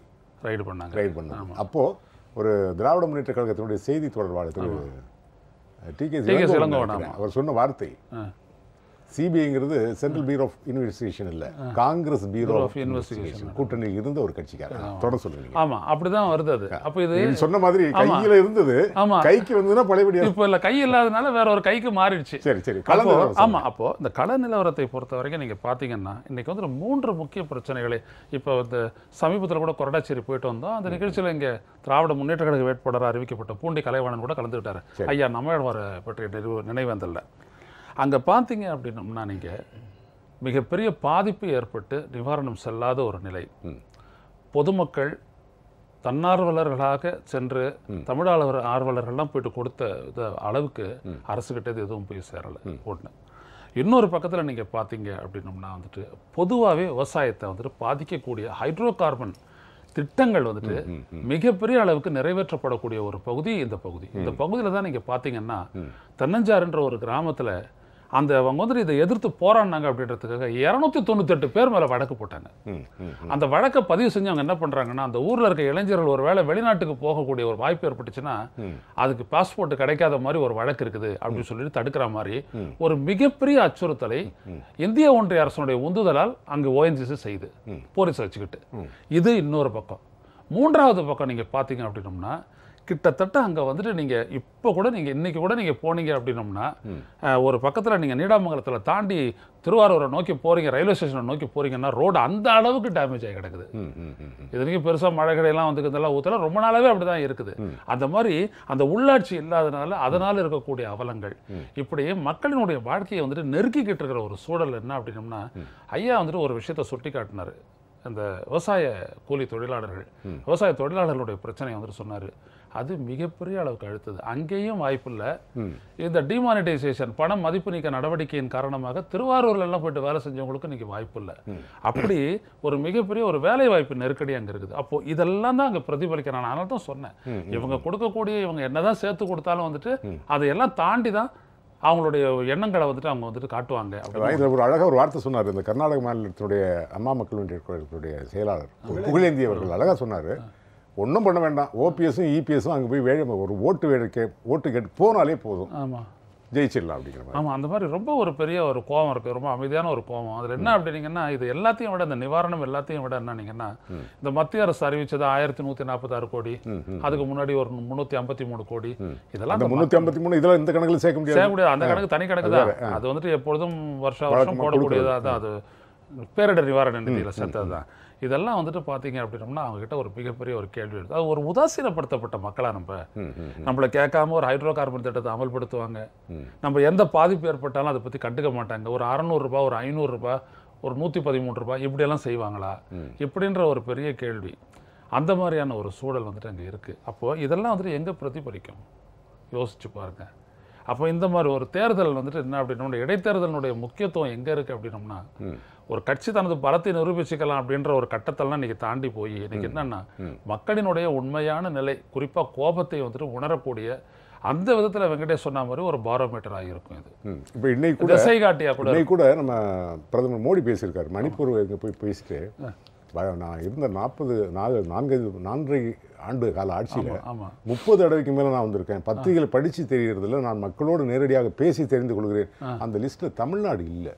ரைடு பண்ணாங்க. அப்போ ஒரு திராவிட முன்னேற்ற கழகத்தினுடைய செய்தி தொடர்பாளர் திரு டி.கே. இளங்கோவன் அவர் சொன்ன வார்த்தை, சிபிஐங்கிறது சென்ட்ரல் பியூரோ ஆஃப் இன்வெஸ்டிகேஷன் இல்லை, காங்கிரஸ் பியூரோ ஆஃப் இன்வெஸ்டிகேஷன் கூட்டணியில் இருந்த ஒரு கட்சிக்காரர். தொடர சொல்லுங்க. ஆமா, அப்படிதான் வருது அது. அப்போ இது சொன்ன மாதிரி கையில இருந்தது, கைக்கு வந்ததுன்னா பழையபடியா. இப்போ இல்லை, கை இல்லாதனால வேற ஒரு கைக்கு மாறிடுச்சு. சரி. ஆமா, அப்போ இந்த கள நிலவரத்தை பொறுத்த வரைக்கும் நீங்க பாத்தீங்கன்னா இன்னைக்கு வந்து 3 முக்கிய பிரச்சனைகளை, இப்போ இந்த சமீபத்தில் கூட கொரடாச்சேரி போயிட்டு வந்தோம். அந்த நிகழ்ச்சியில் இங்கே திராவிட முன்னேற்ற கழக வேட்பாளராக அறிவிக்கப்பட்ட பூண்டி கலைவாணன் கூட கலந்துக்கிட்டாரு. ஐயா நம்மாழ்வாரை பற்றிய நினைவேந்தல்ல அங்கே பார்த்தீங்க அப்படின்னம்னா நீங்கள் மிகப்பெரிய பாதிப்பு ஏற்பட்டு நிவாரணம் செல்லாத ஒரு நிலை. பொதுமக்கள் தன்னார்வலர்களாக சென்று தமிழ் ஆர்வலர்கள்லாம் போயிட்டு கொடுத்த அளவுக்கு அரசுகிட்டது எதுவும் போய் சேரலை. ஒன்று. இன்னொரு பக்கத்தில் நீங்கள் பார்த்தீங்க அப்படின்னம்னா வந்துட்டு பொதுவாகவே விவசாயத்தை வந்துட்டு பாதிக்கக்கூடிய ஹைட்ரோ கார்பன் திட்டங்கள் வந்துட்டு மிகப்பெரிய அளவுக்கு நிறைவேற்றப்படக்கூடிய ஒரு பகுதி இந்த பகுதி. இந்த பகுதியில் தான் நீங்கள் பார்த்தீங்கன்னா தென்னஞ்சாறுன்ற ஒரு கிராமத்தில் அவங்க வந்துட்டு இதை எதிர்த்து போராடினாங்க அப்படின்றதுக்காக 298 பேர் மேலே வழக்கு போட்டாங்க. அந்த வழக்கை பதிவு செஞ்சு அவங்க என்ன பண்ணுறாங்கன்னா, அந்த ஊரில் இருக்க இளைஞர்கள் ஒரு வேளை வெளிநாட்டுக்கு போகக்கூடிய ஒரு வாய்ப்பு ஏற்பட்டுச்சுன்னா அதுக்கு பாஸ்போர்ட் கிடைக்காத மாதிரி ஒரு வழக்கு இருக்குது அப்படின்னு சொல்லிட்டு தடுக்கிற மாதிரி ஒரு மிகப்பெரிய அச்சுறுத்தலை இந்திய ஒன்றிய அரசுடைய உந்துதலால் அங்கே ONGC செய்து போலீஸ் வச்சுக்கிட்டு. இது இன்னொரு பக்கம். மூன்றாவது பக்கம் நீங்கள் பார்த்தீங்க அப்படின்னோம்னா கிட்டத்தட்ட அங்கே வந்துட்டு நீங்கள் இப்போ கூட நீங்கள் இன்றைக்கி கூட நீங்கள் போனீங்க அப்படின்னோம்னா ஒரு பக்கத்தில் நீங்கள் நீடாமங்கலத்தில் தாண்டி திருவாரூரை நோக்கி போகிறீங்க, ரயில்வே ஸ்டேஷனை நோக்கி போகிறீங்கன்னா ரோடு அந்த அளவுக்கு டேமேஜ் ஆகி கிடக்குது. இதுக்கு பெருசாக மழை கடையெல்லாம் வந்து இதெல்லாம் ஊற்றலாம் ரொம்ப நாளாகவே அப்படி தான் இருக்குது. அந்த மாதிரி அந்த உள்ளாட்சி இல்லாதனால அதனால் இருக்கக்கூடிய அவலங்கள், இப்படி மக்களினுடைய வாழ்க்கையை வந்துட்டு நெருக்கிக்கிட்டு இருக்கிற ஒரு சூழல் என்ன அப்படின்னோம்னா, ஐயா வந்துட்டு ஒரு விஷயத்தை சுட்டி காட்டினார். அந்த விவசாய கூலி தொழிலாளர்கள், விவசாய தொழிலாளர்களுடைய பிரச்சனையை வந்துட்டு சொன்னார். அது மிகப்பெரிய அளவுக்கு அழுத்தது. அங்கேயும் வாய்ப்பில்லை. இந்த டிமானிட்டைசேஷன் பணம் மதிப்பு நீக்க நடவடிக்கையின் காரணமாக திருவாரூர்ல எல்லாம் போயிட்டு வேலை செஞ்சவங்களுக்கு இன்னைக்கு வாய்ப்பு இல்லை. அப்படி ஒரு மிகப்பெரிய ஒரு வேலை வாய்ப்பு நெருக்கடி அங்கே இருக்குது. அப்போ இதெல்லாம் தான் அங்கே பிரதிபலிக்கிறான். அதனால தான் சொன்னேன், இவங்க கொடுக்கக்கூடிய இவங்க என்னதான் சேர்த்து கொடுத்தாலும் வந்துட்டு அதையெல்லாம் தாண்டி தான் அவங்களுடைய எண்ணங்களை வந்துட்டு அவங்க வந்துட்டு காட்டுவாங்க. ஒரு அழகாக ஒரு வார்த்தை சொன்னார். இந்த கர்நாடக மாநிலத்தினுடைய அம்மா மக்கள் முன்னேற்ற செயலாளர் புகழேந்தி அவர்கள் அழகாக சொன்னார், ஒன்றும் பண்ண வேண்டாம், ஓபிஎஸும் இபிஎஸும் அங்கே போய் ஒரு ஓட்டு கேட்டு போனாலே போதும், ஆமாம் ஜெயிச்சிடலாம் அப்படிங்கிற மாதிரி. ஆமாம், அந்த மாதிரி ரொம்ப ஒரு பெரிய ஒரு கோபம் இருக்குது, ரொம்ப அமைதியான ஒரு கோபம். அதில் என்ன அப்படின்னீங்கன்னா, இது எல்லாத்தையும் விட இந்த நிவாரணம் எல்லாத்தையும் விட என்னன்னீங்கன்னா, இந்த மத்திய அரசு அறிவிச்சது 1146 கோடி, அதுக்கு முன்னாடி ஒரு 353 கோடி, இதெல்லாம் 353 இதெல்லாம் இந்த கணக்கில் சேர்க்க முடியாது. அந்த கணக்கு தனி கணக்கு தான். அது வந்துட்டு எப்பொழுதும் வருஷம் போடக்கூடியதாக தான். அது பேரிடர் நிவாரண நிதியில் சேர்த்தது தான். இதெல்லாம் வந்துட்டு பார்த்தீங்க அப்படின்னோம்னா அவங்ககிட்ட ஒரு மிகப்பெரிய ஒரு கேள்வி இருக்குது. அது ஒரு உதாசீனப்படுத்தப்பட்ட மக்களாக நம்மளை கேட்காம ஒரு ஹைட்ரோ கார்பன் திட்டத்தை அமல்படுத்துவாங்க. நம்ம எந்த பாதிப்பு ஏற்பட்டாலும் அதை பற்றி கண்டுக்க மாட்டாங்க. ஒரு 600 ரூபாய், ஒரு 500 ரூபாய், ஒரு 113 ரூபாய் இப்படியெல்லாம் செய்வாங்களா இப்படின்ற ஒரு பெரிய கேள்வி. அந்த மாதிரியான ஒரு சூழல் வந்துட்டு அங்கே இருக்குது. அப்போது இதெல்லாம் வந்துட்டு எங்கே பிரதிபலிக்கும் யோசிச்சு பாருங்கள். அப்போ இந்த மாதிரி ஒரு தேர்தல் வந்துட்டு என்ன அப்படின்னா, இடைத்தேர்தலினுடைய முக்கியத்துவம் எங்கே இருக்குது அப்படின்னோம்னா, ஒரு கட்சி தனது பலத்தை நிரூபிச்சுக்கலாம் அப்படின்ற ஒரு கட்டத்தெல்லாம் இன்றைக்கி தாண்டி போய் இன்றைக்கி என்னென்னா மக்களினுடைய உண்மையான நிலை, குறிப்பாக கோபத்தை வந்துட்டு உணரக்கூடிய அந்த விதத்தில் வெங்கடேஷ் சொன்ன மாதிரி ஒரு பாரோமீட்டராக இருக்கும் இது. இப்போ இன்னைக்கு கூட திசை காட்டியாக கூட இன்னைக்கு கூட நம்ம பிரதமர் மோடி பேசியிருக்காரு. மணிப்பூர் போய் பேசிட்டு நான் இருந்த 4 ஆண்டு கால ஆட்சியில் 30 தடவைக்கு மேலே நான் வந்திருக்கேன். பத்திரிகைகளை படித்து தெரிகிறதுல நான் மக்களோடு நேரடியாக பேசி தெரிந்து கொள்கிறேன். அந்த லிஸ்ட்டில் தமிழ்நாடு இல்லை.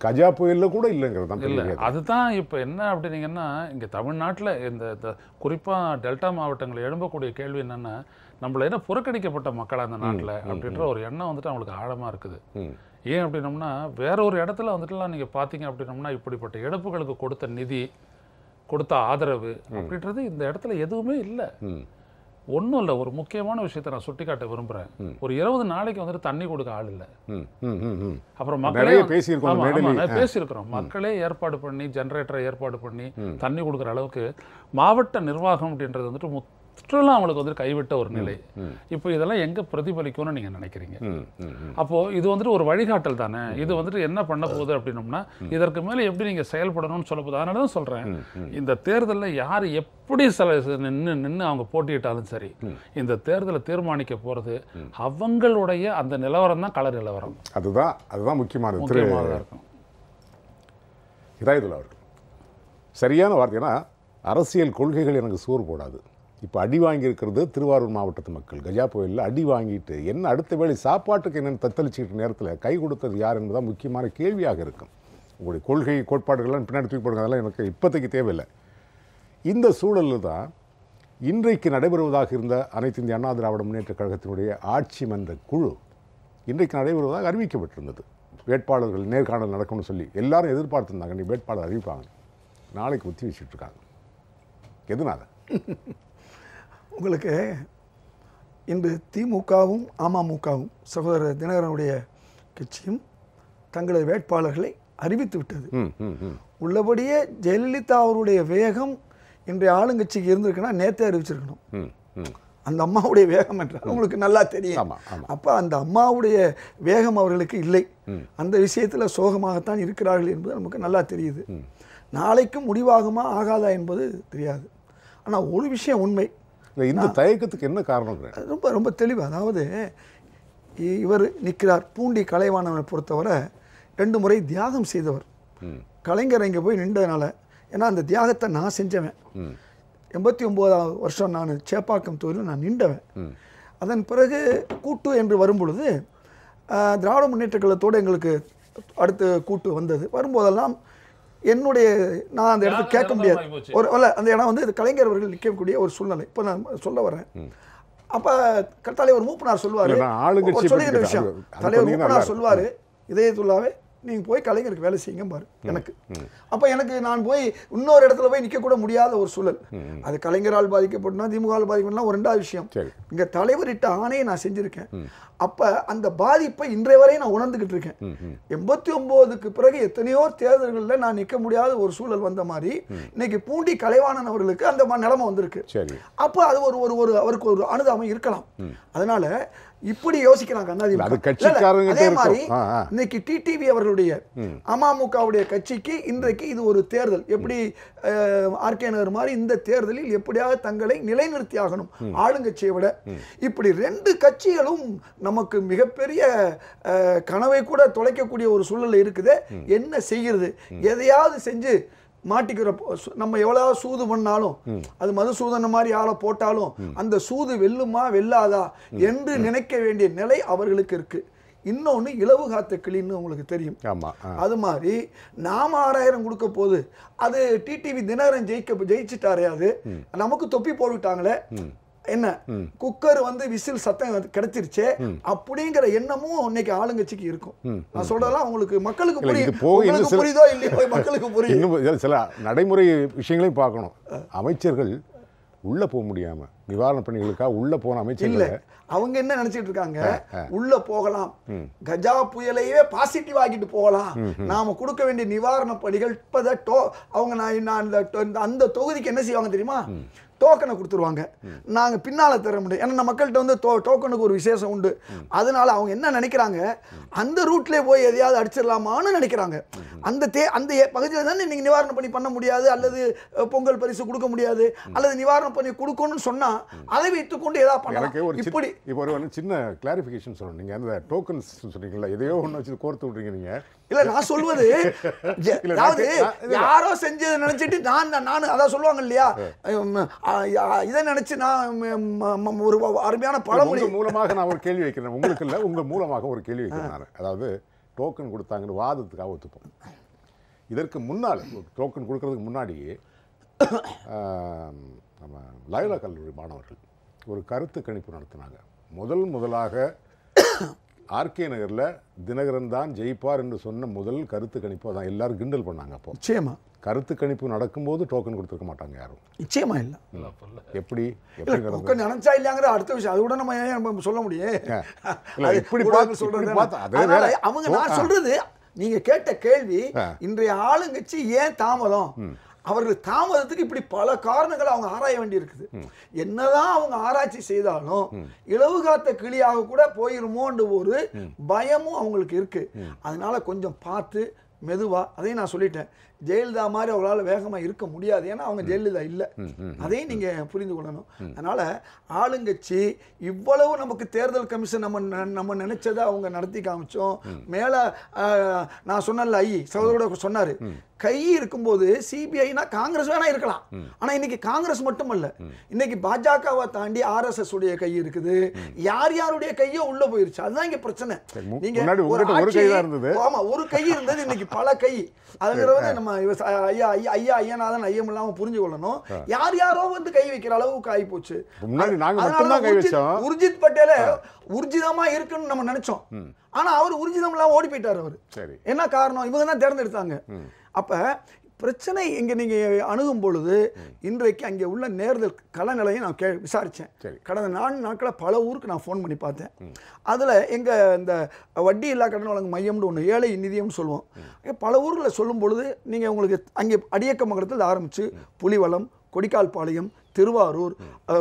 கஜா புயலில் கூட இல்லைங்கிறது தான் இல்லை. அதுதான் இப்போ என்ன அப்படின்னீங்கன்னா, இங்கே தமிழ்நாட்டில் இந்த குறிப்பாக டெல்டா மாவட்டங்களில் எழும்பக்கூடிய கேள்வி என்னென்னா, நம்மளை என்ன புறக்கணிக்கப்பட்ட மக்கள் அந்த நாட்டில் அப்படின்ற ஒரு எண்ணம் வந்துட்டு அவங்களுக்கு ஆழமாக இருக்குது. ஏன் அப்படின்னோம்னா, வேற ஒரு இடத்துல வந்துட்டுலாம் நீங்கள் பார்த்தீங்க அப்படின்னோம்னா, இப்படிப்பட்ட இழப்புகளுக்கு கொடுத்த நிதி, கொடுத்த ஆதரவு அப்படின்றது இந்த இடத்துல எதுவுமே இல்லை. ஒன்றும் இல்லை. ஒரு முக்கியமான விஷயத்தை நான் சுட்டிக்காட்ட விரும்புகிறேன். ஒரு 20 நாளைக்கு வந்துட்டு தண்ணி கொடுக்க ஆள் இல்லை. அப்புறம் மக்களே பேசியிருக்கிறோம். மக்களே ஏற்பாடு பண்ணி, ஜெனரேட்டரை ஏற்பாடு பண்ணி தண்ணி கொடுக்குற அளவுக்கு மாவட்ட நிர்வாகம் அப்படின்றது வந்துட்டு சுற்றுலா அவங்களுக்கு வந்து கைவிட்ட ஒரு நிலை. இப்போ இதெல்லாம் எங்கே பிரதிபலிக்கும்னு நீங்கள் நினைக்கிறீங்க? அப்போது இது வந்துட்டு ஒரு வழிகாட்டல் தானே. இது வந்துட்டு என்ன பண்ண போகுது அப்படின்னோம்னா, இதற்கு மேலே எப்படி நீங்கள் செயல்படணும்னு சொல்ல போகுது. அதனால தான் சொல்கிறேன், இந்த தேர்தலில் யார் எப்படி நின்று அவங்க போட்டியிட்டாலும் சரி, இந்த தேர்தலை தீர்மானிக்க போகிறது அவங்களுடைய அந்த நிலவரம் தான், கள நிலவரம். அதுதான் முக்கியமானது இருக்கும். ஹிதாயத்துல்லா அவர்கள் சரியான வார்த்தைனா, அரசியல் கொள்கைகள் எனக்கு சோறு போடாது. இப்போ அடி வாங்கியிருக்கிறது திருவாரூர் மாவட்டத்து மக்கள். கஜா புயலில் அடி வாங்கிட்டு என்ன அடுத்த வேளை சாப்பாட்டுக்கு என்னென்னு தத்தளிச்சுக்கிட்ட நேரத்தில் கை கொடுத்தது யார் என்பதுதான் முக்கியமான கேள்வியாக இருக்கும். உங்களுடைய கொள்கை கோட்பாடுகள்லாம் பின்னாடி தூக்கி போடுங்க, அதெல்லாம் எனக்கு இப்போதைக்கு தேவையில்லை. இந்த சூழலில் தான் இன்றைக்கு நடைபெறுவதாக இருந்த அனைத்து இந்திய அண்ணா திராவிட முன்னேற்ற கழகத்தினுடைய ஆட்சி மன்ற குழு இன்றைக்கு நடைபெறுவதாக அறிவிக்கப்பட்டிருந்தது. வேட்பாளர்கள் நேர்காணல் நடக்கும்னு சொல்லி எல்லாரும் எதிர்பார்த்துருந்தாங்க. நீ வேட்பாளர் அறிவிப்பாங்க. நாளைக்கு ஒத்தி வச்சுட்ருக்காங்க. எதனால? உங்களுக்கு இன்று திமுகவும் அமமுகவும் சகோதரர் தினகரனுடைய கட்சியும் தங்களது வேட்பாளர்களை அறிவித்து விட்டது. உள்ளபடியே ஜெயலலிதா அவருடைய வேகம் இன்றைய ஆளுங்கட்சிக்கு இருந்திருக்குன்னா நேற்றே அறிவிச்சிருக்கணும். அந்த அம்மாவுடைய வேகம் என்றால் உங்களுக்கு நல்லா தெரியும். அப்போ அந்த அம்மாவுடைய வேகம் அவர்களுக்கு இல்லை. அந்த விஷயத்தில் சோகமாகத்தான் இருக்கிறார்கள் என்பது நமக்கு நல்லா தெரியுது. நாளைக்கும் முடிவாகுமா ஆகாதா என்பது தெரியாது. ஆனால் ஒரு விஷயம் உண்மை, இந்த தயக்கத்துக்கு என்ன காரணம்? ரொம்ப ரொம்ப தெளிவு. அதாவது இவர் நிற்கிறார். பூண்டி கலைவாணனை பொறுத்தவரை 2 முறை தியாகம் செய்தவர். கலைஞர் இங்கே போய் நின்றதுனால, ஏன்னா அந்த தியாகத்தை நான் செஞ்சவன். 89ஆவது வருஷம் நான் சேப்பாக்கம் தொகுதியில் நான் நின்றவன். அதன் பிறகு கூட்டு என்று வரும்பொழுது திராவிட முன்னேற்ற கழகத்தோடு எங்களுக்கு அடுத்து கூட்டு வந்தது. வரும்போதெல்லாம் நான் அந்த இடத்துல கேட்க முடியாது. அந்த இடம் வந்து கலைஞர் அவர்கள் நிற்கக்கூடிய ஒரு சூழ்நிலை. இப்போ நான் சொல்ல வர்றேன். அப்போ தலைவர் மூப்பனார் சொல்லுவார், சொல்லுகிற விஷயம் தலைவர் மூப்பனார் சொல்லுவார், இதயத்துள்ளாவே நீங்கள் போய் கலைஞருக்கு வேலை செய்யுங்க பாரு எனக்கு. அப்போ எனக்கு நான் போய் இன்னொரு இடத்துல போய் நிற்கக்கூட முடியாத ஒரு சூழல். அது கலைஞரால் பாதிக்கப்பட்டனா திமுகவால் பாதிக்கப்பட்டனா ஒரு 2வது விஷயம். இங்கே தலைவரிட்ட ஆணையை நான் செஞ்சுருக்கேன். அப்போ அந்த பாதிப்பை இன்றைய வரை நான் உணர்ந்துக்கிட்டு இருக்கேன். 89க்கு பிறகு எத்தனையோ தேர்தல்களில் நான் நிற்க முடியாத ஒரு சூழல் வந்த மாதிரி இன்னைக்கு பூண்டி கலைவாணன் அவர்களுக்கு அந்த நிலைமை வந்திருக்கு. அப்போ அது அவருக்கு ஒரு அனுதாபம் இருக்கலாம். அதனால இப்படி யோசிக்கிறாங்க அதே மாதிரி இன்னைக்கு டிடிவி அவர்களுடைய அமமுகவுடைய கட்சிக்கு இன்றைக்கு இது ஒரு தேர்தல். எப்படி ஆர்கே நகர் மாதிரி இந்த தேர்தலில் எப்படியாக தங்களை நிலைநிறுத்தி ஆகணும் ஆளுங்கட்சியை விட. இப்படி 2 கட்சிகளும் நமக்கு மிகப்பெரிய கனவை கூட தொலைக்கக்கூடிய ஒரு சூழல் இருக்குது. என்ன செய்கிறது? எதையாவது செஞ்சு மாட்டிக்கிற நம்ம எவ்வளவு சூது பண்ணாலும், அது மதுசூதன மாதிரி ஆளை போட்டாலும் அந்த சூது வெல்லுமா வெல்லாதா என்று நினைக்க வேண்டிய நிலை அவர்களுக்கு இருக்கு. இன்னொன்று இலவு காத்த கிளின்னு உங்களுக்கு தெரியும். அது மாதிரி நாம 6000 கொடுக்க போது அது டிடிவி தினகரன் ஜெயிச்சிட்டாரே, அது நமக்கு தொப்பி போட்டுட்டாங்களே, என்ன குக்கர் வந்து விசில் சத்தம் கிடைச்சிருச்சு அப்படிங்கிற எண்ணமும் இன்னைக்கு ஆளுங்கட்சிக்கு இருக்கும். நான் சொல்றதெல்லாம் உங்களுக்கு மக்களுக்கு புரியுதோ இல்லையோ, மக்களுக்கு புரியும். இன்னும் சில நடைமுறை விஷயங்களையும் பார்க்கணும். அமைச்சர்கள் உள்ள போக முடியாம நிவாரண பணிகளுக்காக உள்ள போன அமைச்சர்கள் அவங்க என்ன நினைச்சிட்டு இருக்காங்க, உள்ள போகலாம், கஜா புயலையே பாசிட்டிவ் ஆகிட்டு போகலாம், நாம கொடுக்க வேண்டிய நிவாரண பணிகள் அவங்க அந்த தொகுதிக்கு என்ன செய்வாங்க தெரியுமா, டோக்கனை கொடுத்துருவாங்க, நாங்கள் பின்னால் தர முடியும். ஏன்னா மக்கள்கிட்ட வந்து டோக்கனுக்கு ஒரு விசேஷம் உண்டு. அதனால அவங்க என்ன நினைக்கிறாங்க, அந்த ரூட்லேயே போய் எதையாவது அடிச்சிடலாமான்னு நினைக்கிறாங்க. அந்த பகுதியில் தானே நீங்கள் நிவாரண பணி பண்ண முடியாது, அல்லது பொங்கல் பரிசு கொடுக்க முடியாது, அல்லது நிவாரண பணி கொடுக்கணும்னு சொன்னால் அதை வைத்துக்கொண்டு ஏதாவது பண்ணலாம். இப்படி இப்போ ஒரு சின்ன கிளாரிஃபிகேஷன் சொல்லணும். நீங்கள் அந்த டோக்கன்ஸ் சொன்னீங்களா, எதையோ ஒன்று வச்சு கோர்த்து விட்றீங்க நீங்கள். இல்ல நான் சொல்வது, அதாவது யாரோ செஞ்சதை நினைச்சிட்டு நான் அதான் சொல்லுவாங்க இல்லையா, இதை நினைச்சு நான் ஒரு அருமையான பழமொழி மூலமாக நான் ஒரு கேள்வி வைக்கிறேன். உங்களுக்கு இல்லை, உங்க மூலமாக ஒரு கேள்வி வைக்கிறேன். அதாவது டோக்கன் கொடுத்தாங்கன்னு வாதத்துக்காக ஒத்துப்போம். இதற்கு முன்னால் டோக்கன் கொடுக்கறதுக்கு முன்னாடியே நம்ம லயோலா கல்லூரி மாணவர்கள் ஒரு கருத்து கணிப்பு நடத்தினாங்க. முதலாக ஆர்கே நகரில் தினகரன் தான் ஜெயிப்பார் என்று சொன்ன முதல் கருத்து கணிப்பு தான். எல்லாரும் கிண்டல் பண்ணாங்க. அப்போ நிச்சயமா கருத்து கணிப்பு நடக்கும்போது டோக்கன் கொடுத்துருக்க மாட்டாங்க யாரும். நிச்சயமா இல்லை. எப்படி நினைச்சா இல்லையாங்கிற அடுத்த விஷயம், அது கூட நம்ம சொல்ல முடியும். அவங்க நான் சொல்றது, நீங்க கேட்ட கேள்வி, இன்றைய ஆளுங்கட்சி ஏன் தாமதம், அவர்கள் தாமதத்துக்கு இப்படி பல காரணங்களை அவங்க ஆராய வேண்டி இருக்குது. என்னதான் அவங்க ஆராய்ச்சி செய்தாலும் இலவு காத்த கிளியாக கூட போயிருமோன்ற ஒரு பயமும் அவங்களுக்கு இருக்கு. அதனால கொஞ்சம் பார்த்து மெதுவா, அதையும் நான் சொல்லிட்டேன், ஜெயலலிதா மாதிரி அவங்களால வேகமா இருக்க முடியாது. ஏன்னா அவங்க ஜெயலலிதா இல்லை, அதையும் நீங்க புரிந்து கொள்ளணும். அதனால ஆளுங்கட்சி இவ்வளவு நமக்கு தேர்தல் கமிஷன் நம்ம நினைச்சதை அவங்க நடத்தி காமிச்சோம். மேல நான் சொன்னல, சகோதரோட சொன்னாரு, கை இருக்கும்போது சிபிஐனா காங்கிரஸ் வேணா இருக்கலாம். ஆனா இன்னைக்கு காங்கிரஸ் மட்டுமல்ல, இன்னைக்கு பாஜகவை தாண்டி RSS உடைய கை இருக்குது. யாருடைய கையோ உள்ள போயிருச்சு. அதுதான் இங்க பிரச்சனை. நீங்க ஆமா, ஒரு கை இருந்தது, இன்னைக்கு பல கை. அதுங்கிறத நம்ம ஐயநாதன் ஐயம் இல்லாம புரிஞ்சு கொள்ளணும். யாரோ வந்து கை வைக்கிற அளவுக்கு ஆகி போச்சு. உர்ஜித் பட்டேல உர்ஜிதமா இருக்குன்னு நம்ம நினைச்சோம். ஆனா அவர் உர்ஜிதம் இல்லாம ஓடி போயிட்டாரு. அவரு என்ன காரணம், இவங்க தான் தேர்ந்தெடுத்தாங்க. அப்ப பிரச்சனை இங்க நீங்க அணுகும் பொழுது, இன்றைக்கு அங்கே உள்ள நேர்தல் கள நிலையை நான் விசாரிச்சேன். கடந்த 4 நாட்கள பல ஊருக்கு நான் ஃபோன் பண்ணி பார்த்தேன். அதுல எங்க இந்த வட்டி இல்லா கடன் வழங்கும் மையம்னு ஒன்று, ஏழை நிதியம்னு சொல்லுவோம், பல ஊர்களில் சொல்லும் பொழுது நீங்க உங்களுக்கு அங்கே அடியக்கமங்கலத்தில் ஆரம்பிச்சு புலிவலம், கொடிக்கால்பாளையம், திருவாரூர்,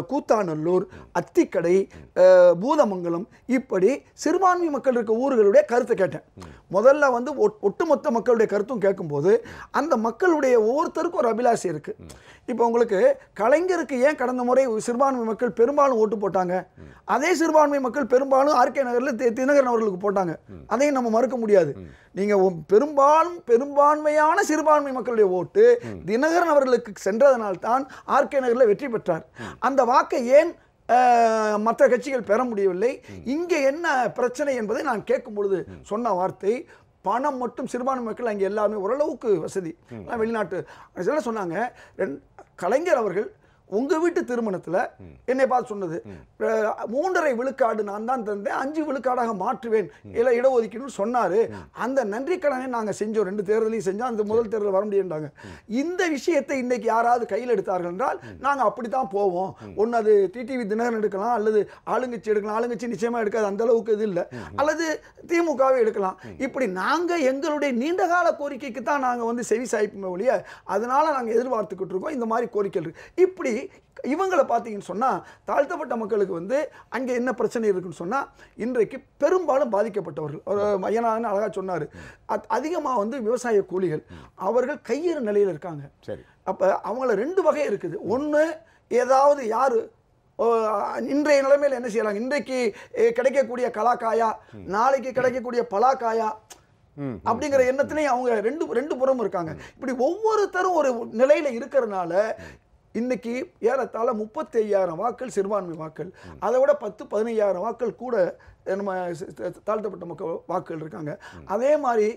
கூத்தாநல்லூர், அத்திக்கடை, பூதமங்கலம், இப்படி சிறுபான்மை மக்கள் இருக்க ஊர்களுடைய கருத்தை கேட்டேன். முதல்ல வந்து ஒட்டுமொத்த மக்களுடைய கருத்தும் கேட்கும்போது அந்த மக்களுடைய ஒவ்வொருத்தருக்கும் ஒரு அபிலாஷை இருக்கு. இப்போ உங்களுக்கு கலைஞருக்கு ஏன் கடந்த முறை சிறுபான்மை மக்கள் பெரும்பாலும் ஓட்டு போட்டாங்க, அதே சிறுபான்மை மக்கள் பெரும்பாலும் ஆர்கே நகரில் தினகரன் அவர்களுக்கு போட்டாங்க. அதையும் நம்ம மறுக்க முடியாது. நீங்க பெரும்பான்மையான சிறுபான்மை மக்களுடைய ஓட்டு தினகரன் அவர்களுக்கு சென்றதனால்தான் ஆர்கே நகரில் வெற்றி பெற்றார். அந்த வாக்கை ஏன் மற்ற கட்சிகள் பெற முடியவில்லை? இங்கே என்ன பிரச்சனை என்பதை நான் கேட்கும் பொழுது சொன்ன வார்த்தை, பணம் மட்டும் சிறுபான்மை மக்கள் அங்கே எல்லாமே ஓரளவுக்கு வசதி. வெளிநாட்டு சொன்னாங்க, கலைஞர் அவர்கள் உங்க வீட்டு திருமணத்தில் என்னை பார்த்து சொன்னது, 3.5 விழுக்காடு நான் தான் தந்தேன், 5 விழுக்காடாக மாற்றுவேன், இல்லை இடஒதுக்கீடுன்னு சொன்னாரு. அந்த நன்றி கடனை நாங்கள் செஞ்சோம். 2 தேர்தலையும் செஞ்சோம். அந்த முதல் தேர்தல் வர முடியுன்றாங்க. இந்த விஷயத்தை இன்னைக்கு யாராவது கையில் எடுத்தார்கள் என்றால் நாங்கள் அப்படித்தான் போவோம். ஒன்று அது டிடிவி தினகரன் எடுக்கலாம், அல்லது ஆளுங்கட்சி எடுக்கலாம். ஆளுங்கட்சி நிச்சயமா எடுக்காது, அந்த அளவுக்கு இது இல்லை. அல்லது திமுகவை எடுக்கலாம். இப்படி நாங்கள் எங்களுடைய நீண்டகால கோரிக்கைக்கு தான் நாங்கள் வந்து செவி சாய்ப்புமே ஒழிய, அதனால நாங்கள் எதிர்பார்த்துக்கிட்டு இருக்கோம் இந்த மாதிரி கோரிக்கைகள் இருக்கு. இப்படி இவங்களை பார்த்தீங்கன்னு சொன்னால், தாழ்த்தப்பட்ட மக்களுக்கு வந்து அங்கே என்ன பிரச்சனை இருக்குன்னு சொன்னால், இன்றைக்கு பெரும்பாலும் பாதிக்கப்பட்டவர்கள், ஒரு ஐயனான்னு அழகாக சொன்னார், அதிகமாக வந்து விவசாய கூலிகள், அவர்கள் கையேறு நிலையில் இருக்காங்க. சரி, அப்போ அவங்கள 2 வகை இருக்குது. ஒன்று, ஏதாவது யார் இன்றைய நிலைமையில் என்ன செய்யலாம், இன்றைக்கு கிடைக்கக்கூடிய கலாக்காயா நாளைக்கு கிடைக்கக்கூடிய பலாக்காயா அப்படிங்கிற எண்ணத்திலையும் அவங்க ரெண்டு புறம் இருக்காங்க. இப்படி ஒவ்வொருத்தரும் ஒரு நிலையில இருக்கிறதுனால இன்னைக்கு ஏறத்தாழ 35,000 வாக்கள் சிறுபான்மை வாக்கள், அதை விட 10-15,000 வாக்கள் கூட நம்ம தாழ்த்தப்பட்ட மக்கள் வாக்குகள் இருக்காங்க. அதே மாதிரி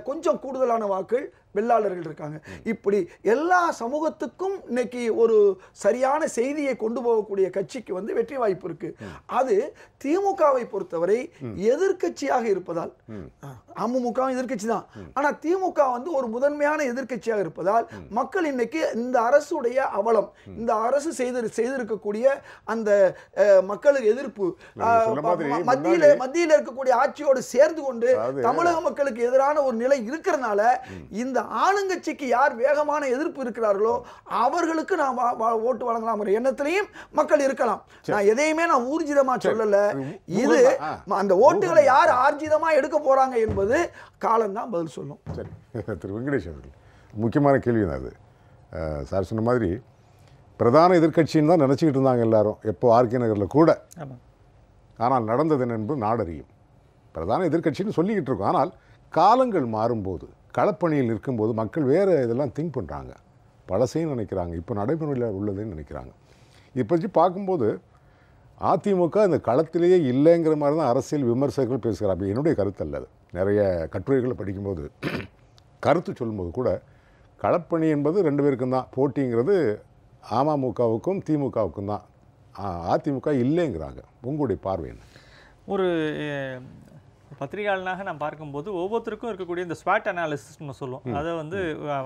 கொஞ்சம் கூடுதலான வாக்கள் வெள்ளாளர்கள் இருக்காங்க. இப்படி எல்லா சமூகத்துக்கும் இன்னைக்கு ஒரு சரியான செய்தியை கொண்டு போகக்கூடிய கட்சிக்கு வந்து வெற்றி வாய்ப்பு இருக்கு. அது திமுகவை பொறுத்தவரை எதிர்க்கட்சியாக இருப்பதால், அமமுக எதிர்க்கட்சி தான், ஆனா திமுக வந்து ஒரு முதன்மையான எதிர்க்கட்சியாக இருப்பதால் மக்கள் இன்னைக்கு இந்த அரசுடைய அவலம், இந்த அரசு செய்திருக்கக்கூடிய அந்த மக்களுக்கு எதிர்ப்பு, மத்தியில் இருக்கக்கூடிய ஆட்சியோடு சேர்ந்து கொண்டு தமிழக மக்களுக்கு எதிரான ஒரு நிலை இருக்கிறதுனால இந்த ஆளுங்கட்சிக்கு யார் வேகமான எதிர்ப்பு இருக்கிறார்களோ அவர்களுக்கு நான் ஓட்டு வழங்கலாம் எண்ணத்திலையும் மக்கள் இருக்கலாம். நான் எதையுமே நான் ஊர்ஜிதமா சொல்லல. இது அந்த ஓட்டுகளை யார் ஆர்ஜிதமா எடுக்க போறாங்க என்பது காலம்தான் பதில் சொல்லும். சரி, திரு வெங்கடேஷ் அவர்கள் முக்கியமான கேள்வி தான் அது. சார் சொன்ன மாதிரி பிரதான எதிர்க்கட்சின்னு தான் நினச்சிக்கிட்டு இருந்தாங்க எல்லாரும், எப்போ ஆர்கே நகரில் கூட. ஆனால் நடந்தது என்பது நாடறியும். பிரதான எதிர்க்கட்சின்னு சொல்லிக்கிட்டு இருக்கோம். ஆனால் காலங்கள் மாறும்போது, களப்பணியில் இருக்கும்போது மக்கள் வேறு இதெல்லாம் திங்க் பண்ணுறாங்க, பழசையும் நினைக்கிறாங்க, இப்போ நடைமுறையில் உள்ளதுன்னு நினைக்கிறாங்க. இதை பற்றி பார்க்கும்போது அதிமுக இந்த களத்திலேயே இல்லைங்கிற மாதிரி தான் அரசியல் விமர்சகர்கள் பேசுகிறாங்க. என்னுடைய கருத்து அல்லது, நிறைய கட்டுரைகளை படிக்கும்போது கருத்து சொல்லும்போது கூட களப்பணி என்பது ரெண்டு பேருக்கும் தான், போட்டிங்கிறது அமமுகவுக்கும் திமுகவுக்கும் தான், அதிமுக இல்லைங்கிறாங்க. உங்களுடைய பார்வை என்ன? ஒரு பத்திரிகையாளனாக நான் பார்க்கும்போது ஒவ்வொருத்தருக்கும் இருக்கக்கூடிய இந்த ஸ்வாட் அனாலிசிஸ் நம்ம சொல்லுவோம். அதை வந்து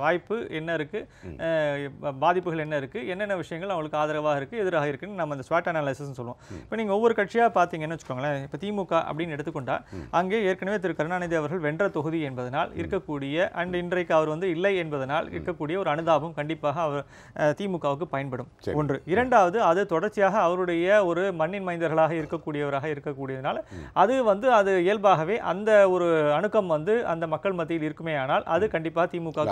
வாய்ப்பு என்ன இருக்குது, பாதிப்புகள் என்ன இருக்குது, என்னென்ன விஷயங்கள் அவங்களுக்கு ஆதரவாக இருக்குது, எதிராக இருக்குன்னு நம்ம அந்த ஸ்வாட் அனாலிசிஸ்ன்னு சொல்லுவோம். இப்போ நீங்கள் ஒவ்வொரு கட்சியாக பார்த்தீங்கன்னு வச்சுக்கோங்களேன். இப்போ திமுக அப்படின்னு எடுத்துக்கொண்டா அங்கே ஏற்கனவே திரு கருணாநிதி அவர்கள் வென்ற தொகுதி என்பதனால் இருக்கக்கூடிய அண்ட் இன்றைக்கு அவர் வந்து இல்லை என்பதனால் இருக்கக்கூடிய ஒரு அனுதாபம் கண்டிப்பாக அவர் திமுகவுக்கு பயன்படும். ஒன்று. இரண்டாவது, அது தொடர்ச்சியாக அவருடைய ஒரு மண்ணின் மைந்தர்களாக இருக்கக்கூடியவராக இருக்கக்கூடியதுனால அது வந்து அது இயல்பாக அந்த ஒரு அணுக்கம் வந்து அந்த மக்கள் மத்தியில் இருக்குமே, ஆனால் அது கண்டிப்பா திமுக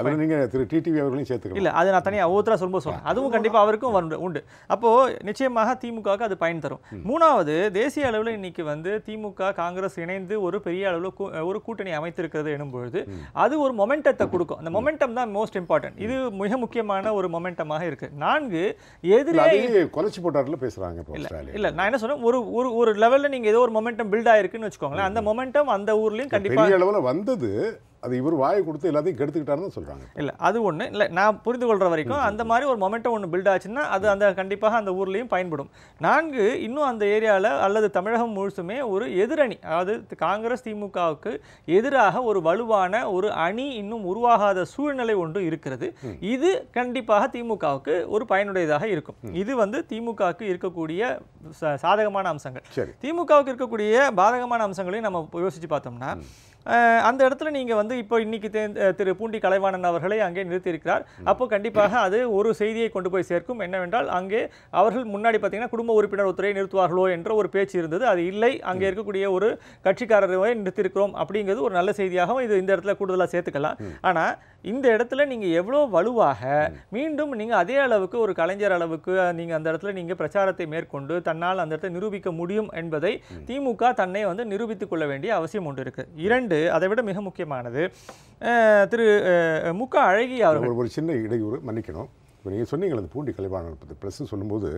இல்ல, அது நான் தனியா ஒவ்வொருத்தரா சொல்லும்போது சொல்றேன். அதுவும் கண்டிப்பா அவருக்கும் உண்டு. அப்போ நிச்சயமாக திமுகவுக்கு அது பயன் தரும். மூணாவது, தேசிய அளவில் இன்னைக்கு வந்து திமுக காங்கிரஸ் இணைந்து ஒரு பெரிய அளவில் ஒரு கூட்டணி அமைத்திருக்கிறது எனும்பொழுது அது ஒரு மொமெண்டத்தை கொடுக்கும். அந்த மொமெண்டம் தான் மோஸ்ட் இம்பார்ட்டன்ட். இது மிக முக்கியமான ஒரு மொமெண்டமாக இருக்கு. நான்கு, எதிரே கொலைச்சி போட்டார்ல பேசுறாங்க. இல்ல, நான் என்ன சொல்றேன், ஒரு லெவல்ல நீங்க ஏதோ ஒரு மொமெண்டம் பில்ட் ஆயிருக்குன்னு வச்சுக்கோங்களேன். அந்த மொமெண்டம் அந்த ஊர்லயும் கண்டிப்பா பெரிய அளவுல வந்தது. அது இவர் வாயை கொடுத்து எல்லாத்தையும் கெடுத்துக்கிட்டாருன்னு சொல்றாங்க. இல்ல, அது ஒண்ணு இல்ல, நான் புரிந்து கொள்ற வரைக்கும் அந்த மாதிரி ஒரு மொமெண்டம் ஒன்று பில்ட் ஆச்சுன்னா அது அந்த கண்டிப்பாக அந்த ஊர்லயும் பயன்படும். நான்கு, இன்னும் அந்த ஏரியாவில் அல்லது தமிழகம் முழுசுமே ஒரு எதிரணி, அதாவது காங்கிரஸ் திமுகவுக்கு எதிராக ஒரு வலுவான ஒரு அணி இன்னும் உருவாகாத சூழ்நிலை ஒன்று இருக்கிறது. இது கண்டிப்பாக திமுகவுக்கு ஒரு பயனுடையதாக இருக்கும். இது வந்து திமுகவுக்கு இருக்கக்கூடிய சாதகமான அம்சங்கள். திமுகவுக்கு இருக்கக்கூடிய பாதகமான அம்சங்களையும் நம்ம யோசிச்சு பார்த்தோம்னா, அந்த இடத்துல நீங்க வந்து இப்போ இன்னைக்கு திரு பூண்டி கலைவாணன் அவர்களை அங்கே நிறுத்தியிருக்கிறார். அப்போ கண்டிப்பாக அது ஒரு செய்தியை கொண்டு போய் சேர்க்கும். என்னவென்றால், அங்கே அவர்கள் முன்னாடி பார்த்தீங்கன்னா குடும்ப உறுப்பினர் ஒருத்தரை நிறுத்துவார்களோ என்ற ஒரு பேச்சு இருந்தது. அது இல்லை, அங்கே இருக்கக்கூடிய ஒரு கட்சிக்காரரை நிறுத்தியிருக்கிறோம் அப்படிங்கிறது ஒரு நல்ல செய்தியாகவும் இது இந்த இடத்துல கூடுதலாக சேர்த்துக்கலாம். ஆனால் இந்த இடத்துல நீங்கள் எவ்வளோ வலுவாக மீண்டும் நீங்கள் அதே அளவுக்கு ஒரு கலைஞர் அளவுக்கு நீங்கள் அந்த இடத்துல நீங்கள் பிரச்சாரத்தை மேற்கொண்டு தன்னால் அந்த இடத்தை நிரூபிக்க முடியும் என்பதை திமுக தன்னை வந்து நிரூபித்துக் கொள்ள வேண்டிய அவசியம் ஒன்று இருக்குது. இரண்டு, அதை விட மிக முக்கியமானது, திரு முக அழகி அவர்கள் ஒரு சின்ன இடையூறு, மன்னிக்கணும். இப்போ நீங்கள் சொன்னீங்களே அந்த பூண்டி கலைவாணர் பற்றி ப்ளஸ் சொல்லும்போது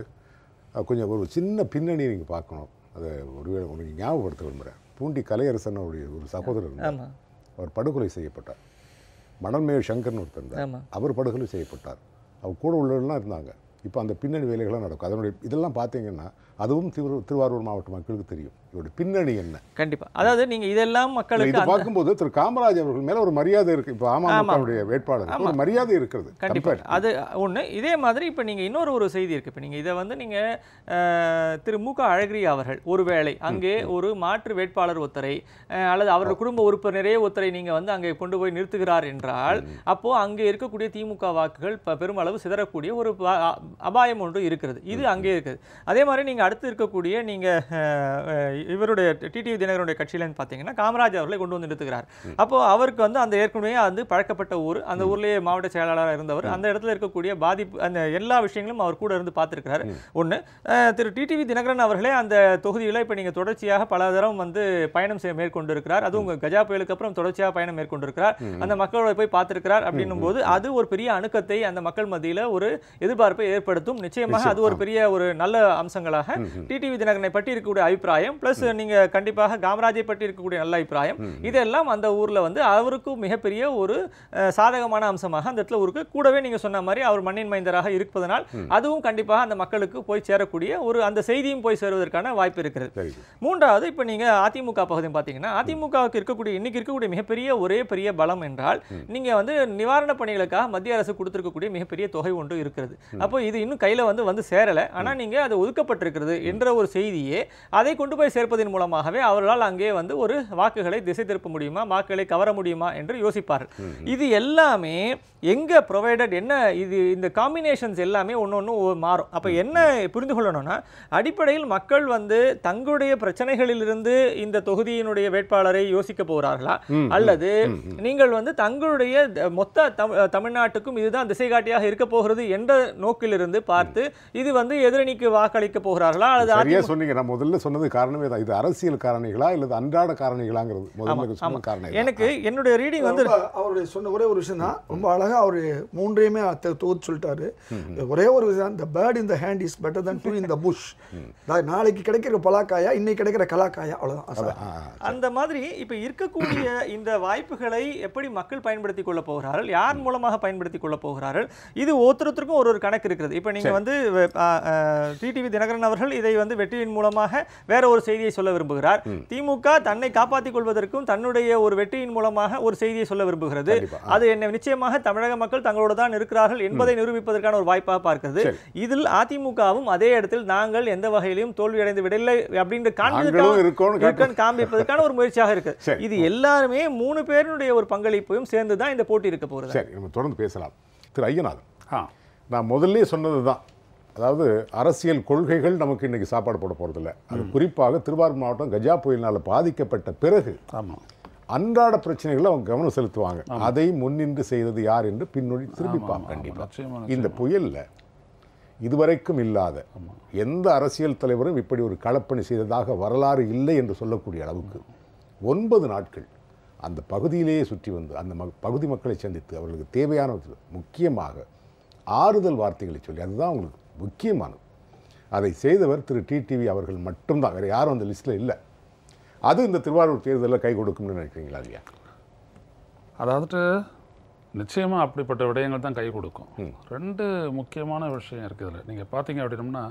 கொஞ்சம் ஒரு சின்ன பின்னணி நீங்கள் பார்க்கணும். அதை ஒருவேளை உங்களுக்கு ஞாபகப்படுத்த விரும்புகிறேன். பூண்டி கலையரசன் அவருடைய ஒரு சகோதரர், அவர் படுகொலை செய்யப்பட்டார். மணல்மேல் சங்கர்னு ஒருத்தர் இருந்தார், அவர் படுகொலை செய்யப்பட்டார். அவர் கூட உள்ளவர்கள்லாம் இருந்தாங்க. இப்போ அந்த பின்னணி வேலைகள்லாம் நடக்கும். அதனுடைய இதெல்லாம் பார்த்தீங்கன்னா அதுவும் திருவாரூர் மாவட்ட மக்களுக்கு தெரியும் இதோட பின்னணி என்ன. கண்டிப்பா, அதாவது நீங்க இதெல்லாம் மக்களுக்கு பார்க்கும்போது திரு காமராஜ் அவர்கள் மேல ஒரு மரியாதை இருக்கு. இப்போ அமமுகவுடைய வேட்பாளர் ஒரு மரியாதை இருக்கிறது. கண்டிப்பா, அது ஒண்ணு. இதே மாதிரி இப்போ நீங்க இன்னொரு செய்தி இருக்கு. இப்போ நீங்க இதை வந்து நீங்க திரு முக அழகிரி அவர்கள் ஒருவேளை அங்கே ஒரு மாற்று வேட்பாளர் ஒருத்தரை அல்லது அவருடைய குடும்ப உறுப்பினரே ஒருத்தரை நீங்க வந்து அங்கே கொண்டு போய் நிறுத்துகிறார் என்றால், அப்போ அங்கே இருக்கக்கூடிய திமுக வாக்குகள் பெருமளவு சிதறக்கூடிய ஒரு அபாயம் ஒன்று இருக்கிறது. இது அங்கே இருக்குது. அதே மாதிரி நீங்க அடுத்து இருக்கக்கூடிய நீங்க இவருடைய டிடிவி தினகரனுடைய கட்சியிலன்னு பார்த்தீங்கன்னா காமராஜ் அவர்களை கொண்டு வந்து நிறுத்துகிறார். அப்போ அவருக்கு வந்து அந்த ஏற்கனவே வந்து பழக்கப்பட்ட ஊர், அந்த ஊர்லேயே மாவட்ட செயலாளராக இருந்தவர், அந்த இடத்துல இருக்கக்கூடிய பாதிப்பு அந்த எல்லா விஷயங்களும் அவர் கூட இருந்து பார்த்துருக்கிறார். ஒன்று, திரு டிடிவி தினகரன் அவர்களே அந்த தொகுதியில் இப்போ நீங்கள் தொடர்ச்சியாக பல தரம் வந்து பயணம் மேற்கொண்டிருக்கிறார். அதுவும் கஜா புயலுக்கு அப்புறம் தொடர்ச்சியாக பயணம் மேற்கொண்டிருக்கிறார். அந்த மக்களோட போய் பார்த்திருக்கிறார். அப்படின்னும் போது அது ஒரு பெரிய அணுக்கத்தை அந்த மக்கள் மத்தியில் ஒரு எதிர்பார்ப்பை ஏற்படுத்தும். நிச்சயமாக அது ஒரு பெரிய ஒரு நல்ல அம்சங்களாக டிடிவி தினகரனை பற்றி இருக்கக்கூடிய அபிப்பிராயம் பிளஸ் நீங்க கண்டிப்பாக காமராஜை பற்றி இருக்கக்கூடிய நல்ல அபிப்பிராயம் இதெல்லாம் அந்த ஊர்ல வந்து அவருக்கு மிகப்பெரிய ஒரு சாதகமான அம்சமாக அந்த இடத்துல ஊருக்கு கூடவே நீங்க சொன்ன மாதிரி அவர் மண்ணின் மைந்தராக இருப்பதனால் அதுவும் கண்டிப்பாக அந்த மக்களுக்கு போய் சேரக்கூடிய ஒரு அந்த செய்தியும் போய் சேருவதற்கான வாய்ப்பு இருக்கிறது. மூன்றாவது இப்ப நீங்க அதிமுக பகுதியும் பாத்தீங்கன்னா அதிமுகவுக்கு இருக்கக்கூடிய இன்னைக்கு இருக்கக்கூடிய மிகப்பெரிய ஒரே பெரிய பலம் என்றால் நீங்க வந்து நிவாரண பணிகளுக்காக மத்திய அரசு கொடுத்திருக்கக்கூடிய மிகப்பெரிய தொகை ஒன்று இருக்கிறது. அப்போ இது இன்னும் கையில வந்து சேரல, ஆனா நீங்க அது ஒதுக்கப்பட்டிருக்கிறது என்ற ஒரு செய்தியே அதை கொண்டு போய் சேர்ப்பதன் மூலமாகவே அவர்களால் அங்கே வந்து ஒரு வாக்குகளை திசை திருப்ப முடியுமா, வாக்குகளை கவர முடியுமா என்று யோசிப்பார்கள். இது எல்லாமே எங்க ப்ரொவைடட் என்ன இது இந்த காம்பினேஷன்ஸ் எல்லாமே ஒன்னொன்னு மாறும். அப்ப என்ன புரிந்து கொள்ளணும்னா அடிப்படையில் மக்கள் வந்து தங்களுடைய பிரச்சனைகளிலிருந்து இந்த தொகுதியினுடைய வேட்பாளரை யோசிக்க போகிறார்களா அல்லது நீங்கள் வந்து தங்களுடைய மொத்த தமிழ்நாட்டுக்கும் இதுதான் திசை காட்டியாக இருக்க போகிறது என்ற நோக்கிலிருந்து பார்த்து இது வந்து எதிரணிக்கு வாக்களிக்க போகிறார்களா அல்லது சரியா சொன்னீங்க. நான் முதல்ல சொன்னது காரணமே தான். இது அரசியல் காரணிகளா இல்லது அன்றாட காரணிகளாங்கிறது முதல்ல சொன்ன காரணம். எனக்கு என்னுடைய ரீடிங் வந்து அவருடைய சொன்ன ஒரே ஒரு விஷயம் தான், ரொம்ப அழகா அவர் மூன்றையுமே தொகுத்து சொல்லிட்டாரு. ஒரே ஒரு விஷயம், the bird in the hand is better than two in the bush. நாளைக்கு கிடைக்கிற பலாக்காயா இன்னைக்கு கிடைக்கிற கலாக்காயா, அவ்வளவுதான். அந்த மாதிரி இப்ப இருக்கக்கூடிய இந்த வாய்ப்புகளை எப்படி மக்கள் பயன்படுத்திக் கொள்ள போகிறார்கள், யார் மூலமாக பயன்படுத்திக் கொள்ள போகிறார்கள், இது ஒவ்வொருத்தருக்கும் ஒரு கணக்கு இருக்கிறது. இப்ப நீங்க வந்து டிடிவி தினகரன் அவர்கள் இதை வந்து வெற்றியின் மூலமாக வேற ஒரு செய்தியை சொல்ல விரும்புகிறார். திமுக தன்னை காப்பாற்றிக் கொள்வதற்கும் தன்னுடைய ஒரு வெற்றியின் மூலமாக ஒரு செய்தியை சொல்ல விரும்புகிறது. அது என்ன நிச்சயமாக தமிழக மக்கள் தங்களோடு தான் இருக்கிறார்கள் என்பதை நிரூபிப்பதற்கான ஒரு வாய்ப்பாக பார்க்கிறது. இதில் அதிமுகவும் அதே இடத்தில் நாங்கள் எந்த வகையிலும் தோல்வி அடைந்து விடவில்லை அப்படின்னு காண்பிப்பதற்கான ஒரு முயற்சியாக இருக்கு. இது எல்லாருமே 3 பேருடைய ஒரு பங்களிப்பையும் சேர்ந்து தான் இந்த போட்டி இருக்க போகிறது. சரி, நம்ம தொடர்ந்து பேசலாம். திரு ஐயநாதன், நான் முதல்ல சொன்னது தான், அதாவது அரசியல் கொள்கைகள் நமக்கு இன்னைக்கு சாப்பாடு போட போறதில்லை. அது குறிப்பாக திருவாரூர் மாவட்டம் கஜா புயலினால் பாதிக்கப்பட்ட பிறகு அன்றாட பிரச்சனைகளை அவங்க கவனம் செலுத்துவாங்க. அதை முன்னின்று செய்தது யார் என்று பின்னொழி திரும்பிப்பாங்க. கண்டிப்பாக இந்த புயல்ல இதுவரைக்கும் இல்லாத எந்த அரசியல் தலைவரும் இப்படி ஒரு களப்பணி செய்ததாக வரலாறு இல்லை என்று சொல்லக்கூடிய அளவுக்கு 9 நாட்கள் அந்த பகுதியிலேயே சுற்றி வந்து அந்த பகுதி மக்களை சந்தித்து அவர்களுக்கு தேவையான முக்கியமாக ஆறுதல் வார்த்தைகளை சொல்லி, அதுதான் அவங்களுக்கு முக்கியமானது. அதை செய்தவர் திரு டிடிவி அவர்கள் மட்டும்தான், வேறு யாரும் அந்த லிஸ்ட்டில் இல்லை. அது இந்த திருவாரூர் தேர்தலில் கை கொடுக்கும்னு நினைக்கிறீங்களா இல்லையா? அதாவது நிச்சயமாக அப்படிப்பட்ட விடயங்கள் தான் கை கொடுக்கும். 2 முக்கியமான விஷயம் இருக்குது இதில். நீங்கள் பார்த்தீங்க அப்படின்னம்னா,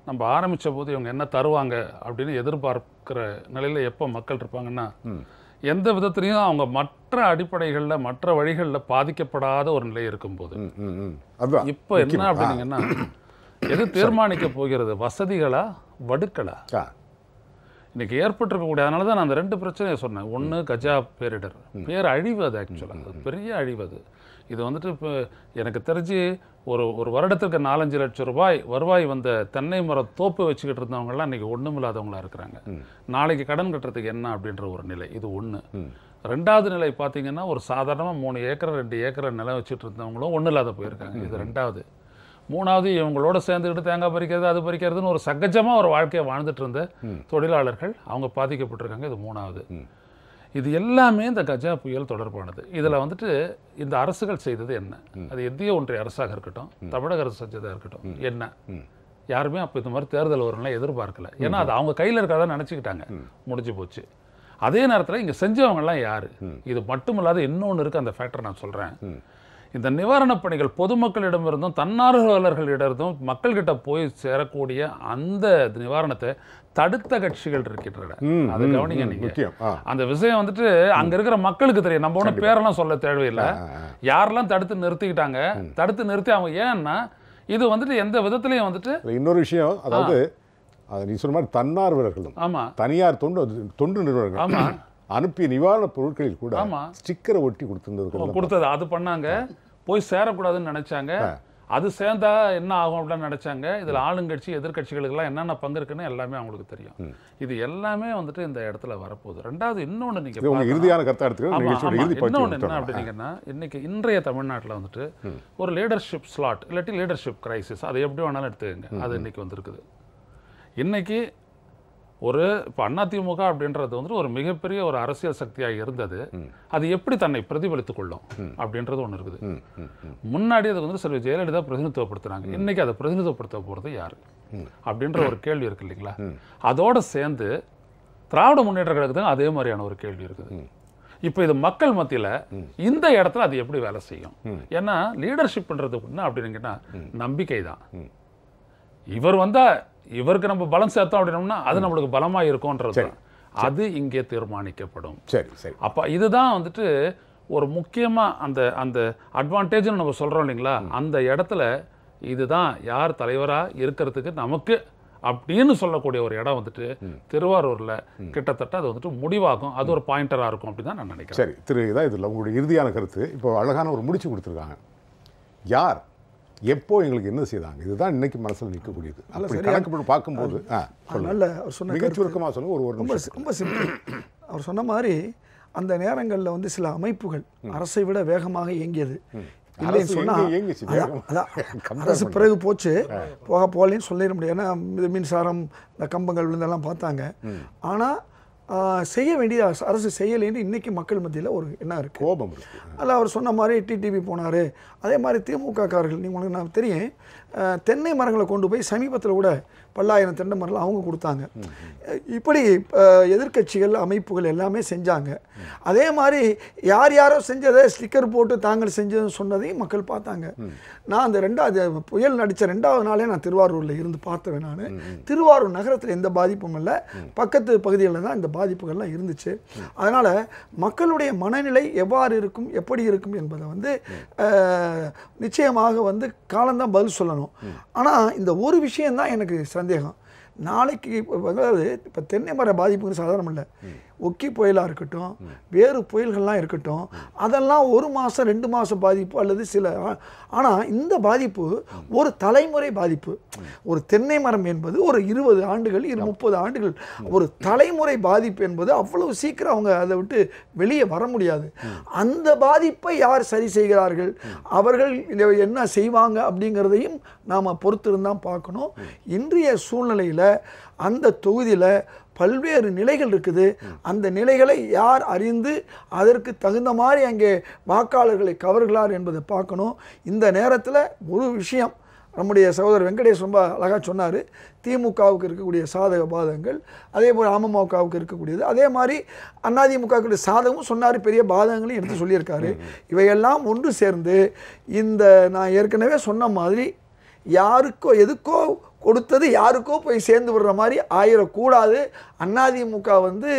நம்ம ஆரம்பித்த போது இவங்க என்ன தருவாங்க அப்படின்னு எதிர்பார்க்கிற நிலையில் எப்போ மக்கள் இருப்பாங்கன்னா, எந்த விதத்துலையும் அவங்க மற்ற அடிப்படைகளில் மற்ற வழிகளில் பாதிக்கப்படாத ஒரு நிலை இருக்கும்போது, இப்போ என்ன அப்படின்னீங்கன்னா, எது தீர்மானிக்க போகிறது, வசதிகளா வடுக்களா இன்னைக்கு ஏற்பட்டிருக்கக்கூடிய. அதனால தான் நான் அந்த 2 பிரச்சனையை சொன்னேன். ஒன்று கஜா பேரிடர், பேர் அழிவு, அது ஆக்சுவலாக பெரிய அழிவு. இது வந்துட்டு இப்போ எனக்கு தெரிஞ்சு ஒரு வருடத்திற்கு 4-5 லட்சம் ரூபாய் வருவாய் வந்த தென்னை மர தோப்பு வச்சுக்கிட்டு இருந்தவங்கலாம் இன்றைக்கி ஒன்றும் இல்லாதவங்களா இருக்கிறாங்க. நாளைக்கு கடன் கட்டுறதுக்கு என்ன அப்படின்ற ஒரு நிலை, இது ஒன்று. 2வது நிலை பார்த்தீங்கன்னா, ஒரு சாதாரணமாக 3 ஏக்கர் 2 ஏக்கர் நிலம் வச்சுட்டு இருந்தவங்களும் ஒன்றும் இல்லாத போயிருக்காங்க. இது 2வது. 3வது, இவங்களோட சேர்ந்துக்கிட்டு தேங்காய் பறிக்கிறது அது பறிக்கிறதுன்னு ஒரு சகஜமாக ஒரு வாழ்க்கையை வாழ்ந்துட்டு இருந்த தொழிலாளர்கள் அவங்க பாதிக்கப்பட்டிருக்காங்க. இது 3வது. இது எல்லாமே இந்த கஜா புயல் தொடர்பானது. இதில் வந்துட்டு இந்த அரசுகள் செய்தது என்ன, அது இந்திய ஒன்றிய அரசாக இருக்கட்டும், தமிழக அரசு செஞ்சதாக இருக்கட்டும், என்ன யாருமே அப்போ இந்த மாதிரி தேர்தல் வரும்லாம் எதிர்பார்க்கல. ஏன்னா அது அவங்க கையில் இருக்கிறதா நினச்சிக்கிட்டாங்க, முடிஞ்சு போச்சு. அதே நேரத்தில் இங்கே செஞ்சவங்கலாம் யார், இது மட்டும் இல்லாத இன்னொன்று இருக்குது. அந்த ஃபேக்டர் நான் சொல்கிறேன். இந்த நிவாரணப் பணிகள் பொதுமக்களிடமிருந்தும் தன்னார்வலர்களிடமிருந்தும் மக்கள்கிட்ட போய் சேரக்கூடிய அந்த நிவாரணத்தை தடுத்த கட்சிகள் இருக்கின்றன. அதை கவனிங்க நீங்க. அந்த விஷயம் வந்துட்டு அங்க இருக்கிற மக்களுக்கு தெரியும். நம்ம ஒன்றும் பேரெல்லாம் சொல்ல தேவையில்லை. யாரெல்லாம் தடுத்து நிறுத்திக்கிட்டாங்க, தடுத்து நிறுத்தி அவங்க ஏன்னா இது வந்துட்டு எந்த விதத்திலையும் வந்துட்டு இன்னொரு விஷயம், அதாவது நீ சொன்ன மாதிரி தன்னார்வலர்களும் தனியார் தொண்டு நிறுவனங்கள் அனுப்பிய நிவாரணப் பொருட்களில் கூட ஸ்டிக்கரை ஒட்டி கொடுத்தது அது பண்ணாங்க. போய் சேரக்கூடாதுன்னு நினைச்சாங்க. அது சேர்ந்தா என்ன ஆகும் அப்படின்னு நினைச்சாங்க. இதுல ஆளுங்கட்சி எதிர்கட்சிகளுக்கெல்லாம் என்னென்ன பங்கு இருக்குன்னு எல்லாமே அவங்களுக்கு தெரியும். இது எல்லாமே வந்துட்டு இந்த இடத்துல வரப்போகுது. 2வது இன்னொன்று நீங்க இன்னொன்று என்ன அப்படின்னீங்கன்னா, இன்னைக்கு இன்றைய தமிழ்நாட்டில் வந்துட்டு ஒரு லீடர்ஷிப் ஸ்லாட் இல்லாட்டி லீடர்ஷிப் கிரைசிஸ், அதை எப்படி வேணாலும் எடுத்துக்கங்க, அது இன்னைக்கு வந்திருக்குது. இன்னைக்கு இப்போ அதிமுக அப்படின்றது வந்துட்டு ஒரு மிகப்பெரிய ஒரு அரசியல் சக்தியாக இருந்தது. அது எப்படி தன்னை பிரதிபலித்துக் கொள்ளும் அப்படின்றது ஒன்று இருக்குது. முன்னாடி அதுக்கு வந்து செல்வி ஜெயலலிதா பிரதிநிதித்துவப்படுத்துனாங்க. இன்னைக்கு அதை பிரதிநிதித்துவப்படுத்த போகிறது யாரு அப்படின்ற ஒரு கேள்வி இருக்கு இல்லைங்களா? அதோட சேர்ந்து திராவிட முன்னேற்ற கழகத்துக்கு அதே மாதிரியான ஒரு கேள்வி இருக்குது. இப்போ இது மக்கள் மத்தியில் இந்த இடத்துல அது எப்படி வேலை செய்யும்? ஏன்னா லீடர்ஷிப்ன்றது அப்படின்னா நம்பிக்கை தான். இவர் வந்தா இவருக்கு நம்ம பலம் சேர்த்தோம் அப்படின்னோம்னா அது நம்மளுக்கு பலமா இருக்கும்ன்றது அது இங்கே தீர்மானிக்கப்படும். சரி சரி. அப்போ இதுதான் வந்துட்டு ஒரு முக்கியமா அந்த அந்த அட்வான்டேஜ்னு நம்ம சொல்றோம் இல்லைங்களா? அந்த இடத்துல இதுதான் யார் தலைவரா இருக்கிறதுக்கு நமக்கு அப்படின்னு சொல்லக்கூடிய ஒரு இடம் வந்துட்டு திருவாரூர்ல கிட்டத்தட்ட அது வந்துட்டு முடிவாகும். அது ஒரு பாயிண்டரா இருக்கும் அப்படின்னு தான் நான் நினைக்கிறேன். சரி திரு, இதான் இதில் உங்களுடைய இறுதியான கருத்து. இப்போ அழகான ஒரு முடிச்சு கொடுத்துருக்காங்க. யார் எப்போ எங்களுக்கு என்ன செய்தாங்க, இதுதான் இன்னைக்கு மனசில் நிற்கக்கூடியது. கணக்கு போட்டு பார்க்கும்போது நல்ல சொன்ன மிக சுருக்கமாக சொல்லுங்க. ஒரு ரொம்ப சிம்பிள். அவர் சொன்ன மாதிரி அந்த நேரங்களில் வந்து சில அமைப்புகள் அரசை விட வேகமாக இயங்கியது. இல்லைன்னு சொன்னால் அரசு பிறகு போச்சு, போகலன்னு சொல்லிட முடியாது. ஏன்னா மின்சாரம் இந்த கம்பங்கள் விழுந்தெல்லாம் பார்த்தாங்க. ஆனால் செய்ய வேண்டிய அரசு செய்யலைன்னு இன்றைக்கி மக்கள் மத்தியில் ஒரு என்ன இருக்குது, கோபம் இருக்குது. அதில் அவர் சொன்ன மாதிரி டிடிவி போனார். அதே மாதிரி திமுக காரர்கள், நீங்கள் உங்களுக்கு நான் தெரியும், தென்னை மரங்களை கொண்டு போய் சமீபத்தில் கூட 10,000 தென்னை மரங்கள் அவங்க கொடுத்தாங்க. இப்படி எதிர்க்கட்சிகள் அமைப்புகள் எல்லாமே செஞ்சாங்க. அதே மாதிரி யார் யாரோ செஞ்சதை ஸ்டிக்கர் போட்டு தாங்கள் செஞ்சதுன்னு சொன்னதையும் மக்கள் பார்த்தாங்க. நான் அந்த புயல் நடித்த 2வது நாளே நான் திருவாரூரில் இருந்து பார்த்தேன். நான் திருவாரூர் நகரத்தில் எந்த பாதிப்பும் இல்லை, பக்கத்து பகுதிகளில் தான் இந்த பாதிப்புகள்லாம் இருந்துச்சு. அதனால் மக்களுடைய மனநிலை எவ்வாறு இருக்கும் எப்படி இருக்கும் என்பதை வந்து நிச்சயமாக வந்து காலம்தான் பதில் சொல்லணும். ஆனால் இந்த ஒரு விஷயம்தான் எனக்கு சந்தேகம். நாளைக்கு இப்போ தென்னை மர பாதிப்புங்கிறது சாதாரணம் இல்லை. ஒக்கி புயலாக இருக்கட்டும், வேறு புயல்கள்லாம் இருக்கட்டும், அதெல்லாம் 1 மாதம் 2 மாதம் பாதிப்பு அல்லது சில. ஆனால் இந்த பாதிப்பு ஒரு தலைமுறை பாதிப்பு. ஒரு தென்னை மரம் என்பது ஒரு 20 ஆண்டுகள் 30 ஆண்டுகள் ஒரு தலைமுறை பாதிப்பு என்பது அவ்வளவு சீக்கிரம் அவங்க அதை விட்டு வெளியே வர முடியாது. அந்த பாதிப்பை யார் சரி செய்கிறார்கள், அவர்கள் என்ன செய்வாங்க அப்படிங்கிறதையும் நாம் பொறுத்திருந்தான் பார்க்கணும். இன்றைய சூழ்நிலையில் அந்த தொகுதியில் பல்வேறு நிலைகள் இருக்குது. அந்த நிலைகளை யார் அறிந்து அதற்கு தகுந்த மாதிரி அங்கே வாக்காளர்களை கவர்கிறார் என்பதை பார்க்கணும். இந்த நேரத்தில் ஒரு விஷயம் நம்முடைய சகோதரர் வெங்கடேஷ் ரொம்ப அழகாக சொன்னார். திமுகவுக்கு இருக்கக்கூடிய சாதக பாதகங்கள், அதே போல் அமமுகவுக்கு இருக்கக்கூடியது, அதே மாதிரி அதிமுகவுடைய சாதகமும் சொன்னார், பெரிய பாதகங்களையும் எடுத்து சொல்லியிருக்காரு. இவையெல்லாம் ஒன்று சேர்ந்து இந்த நான் ஏற்கனவே சொன்ன மாதிரி யாருக்கோ எதுக்கோ கொடுத்தது யாருக்கோ போய் சேர்ந்து விடுற மாதிரி ஆயிடக்கூடாது. அதிமுக வந்து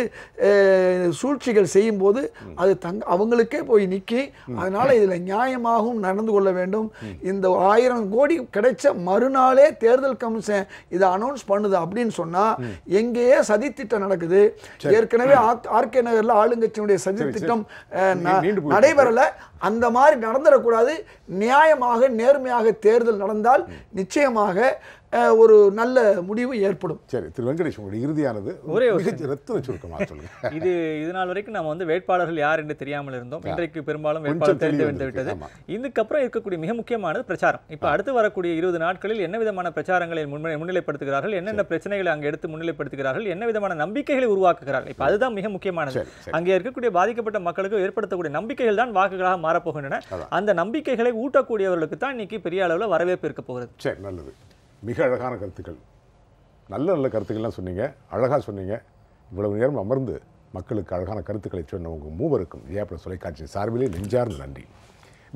சூழ்ச்சிகள் செய்யும்போது அது அவங்களுக்கே போய் நிற்கி, அதனால் இதில் நியாயமாகவும் நடந்து கொள்ள வேண்டும். இந்த 1000 கோடி கிடைச்ச மறுநாளே தேர்தல் கமிஷன் இதை அனௌன்ஸ் பண்ணுது அப்படின்னு சொன்னால் எங்கேயே சதித்திட்டம் நடக்குது. ஏற்கனவே ஆர்கே நகரில் ஆளுங்கட்சியினுடைய சதித்திட்டம் நடைபெறலை. அந்த மாதிரி நடந்துடக்கூடாது. நியாயமாக நேர்மையாக தேர்தல் நடந்தால் நிச்சயமாக ஒரு நல்ல முடிவு ஏற்படும். சரி திரு வெங்கடேஷ், உங்களுடைய இறுதியானது ரத்தின சுருக்கமாக சொல்லுங்க. இதனால் வரைக்கும் நம்ம வந்து வேட்பாளர்கள் யார் என்று தெரியாமல் இருந்தோம். இன்றைக்கு பெரும்பாலும் வேட்பாளர் தெரிந்து விட்டது. இதுக்கப்புறம் இருக்கக்கூடிய மிக முக்கியமானது பிரச்சாரம். இப்போ அடுத்து வரக்கூடிய 20 நாட்களில் என்ன விதமான பிரச்சாரங்களை முன்னிலைப்படுத்துகிறார்கள், என்னென்ன பிரச்சனைகளை அங்கே எடுத்து முன்னிலைப்படுத்துகிறார்கள், என்ன விதமான நம்பிக்கைகளை உருவாக்குகிறார்கள். இப்போ அதுதான் மிக முக்கியமானது. அங்கே இருக்கக்கூடிய பாதிக்கப்பட்ட மக்களுக்கு ஏற்படுத்தக்கூடிய நம்பிக்கைகள் தான் வாக்குகளாக மாறப்போகின்றன. அந்த நம்பிக்கைகளை ஊட்டக்கூடியவர்களுக்கு தான் இன்னைக்கு பெரிய அளவில் வரவேற்பு இருக்க போகிறது. சரி, நல்லது. மிக அழகான கருத்துக்கள், நல்ல நல்ல கருத்துக்கள்லாம் சொன்னீங்க, அழகாக சொன்னீங்க. இவ்வளவு நேரம் அமர்ந்து மக்களுக்கு அழகான கருத்துக்களை சொன்ன உங்கள் மூவருக்கும் ஏப்ரல் தொலைக்காட்சி சார்பிலே நெஞ்சார்ந்த நன்றி.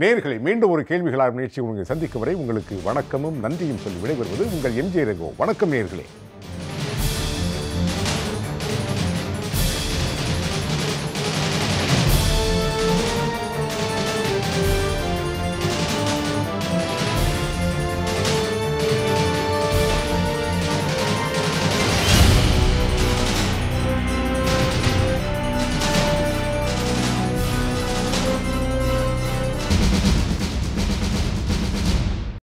நேயர்களை மீண்டும் ஒரு கேள்விகளாக நிகழ்ச்சி உங்களை சந்திக்கும் வரை உங்களுக்கு வணக்கமும் நன்றியும் சொல்லி விடைபெறுவது உங்கள் எம்ஜே ரகு. வணக்கம் நேயர்களே.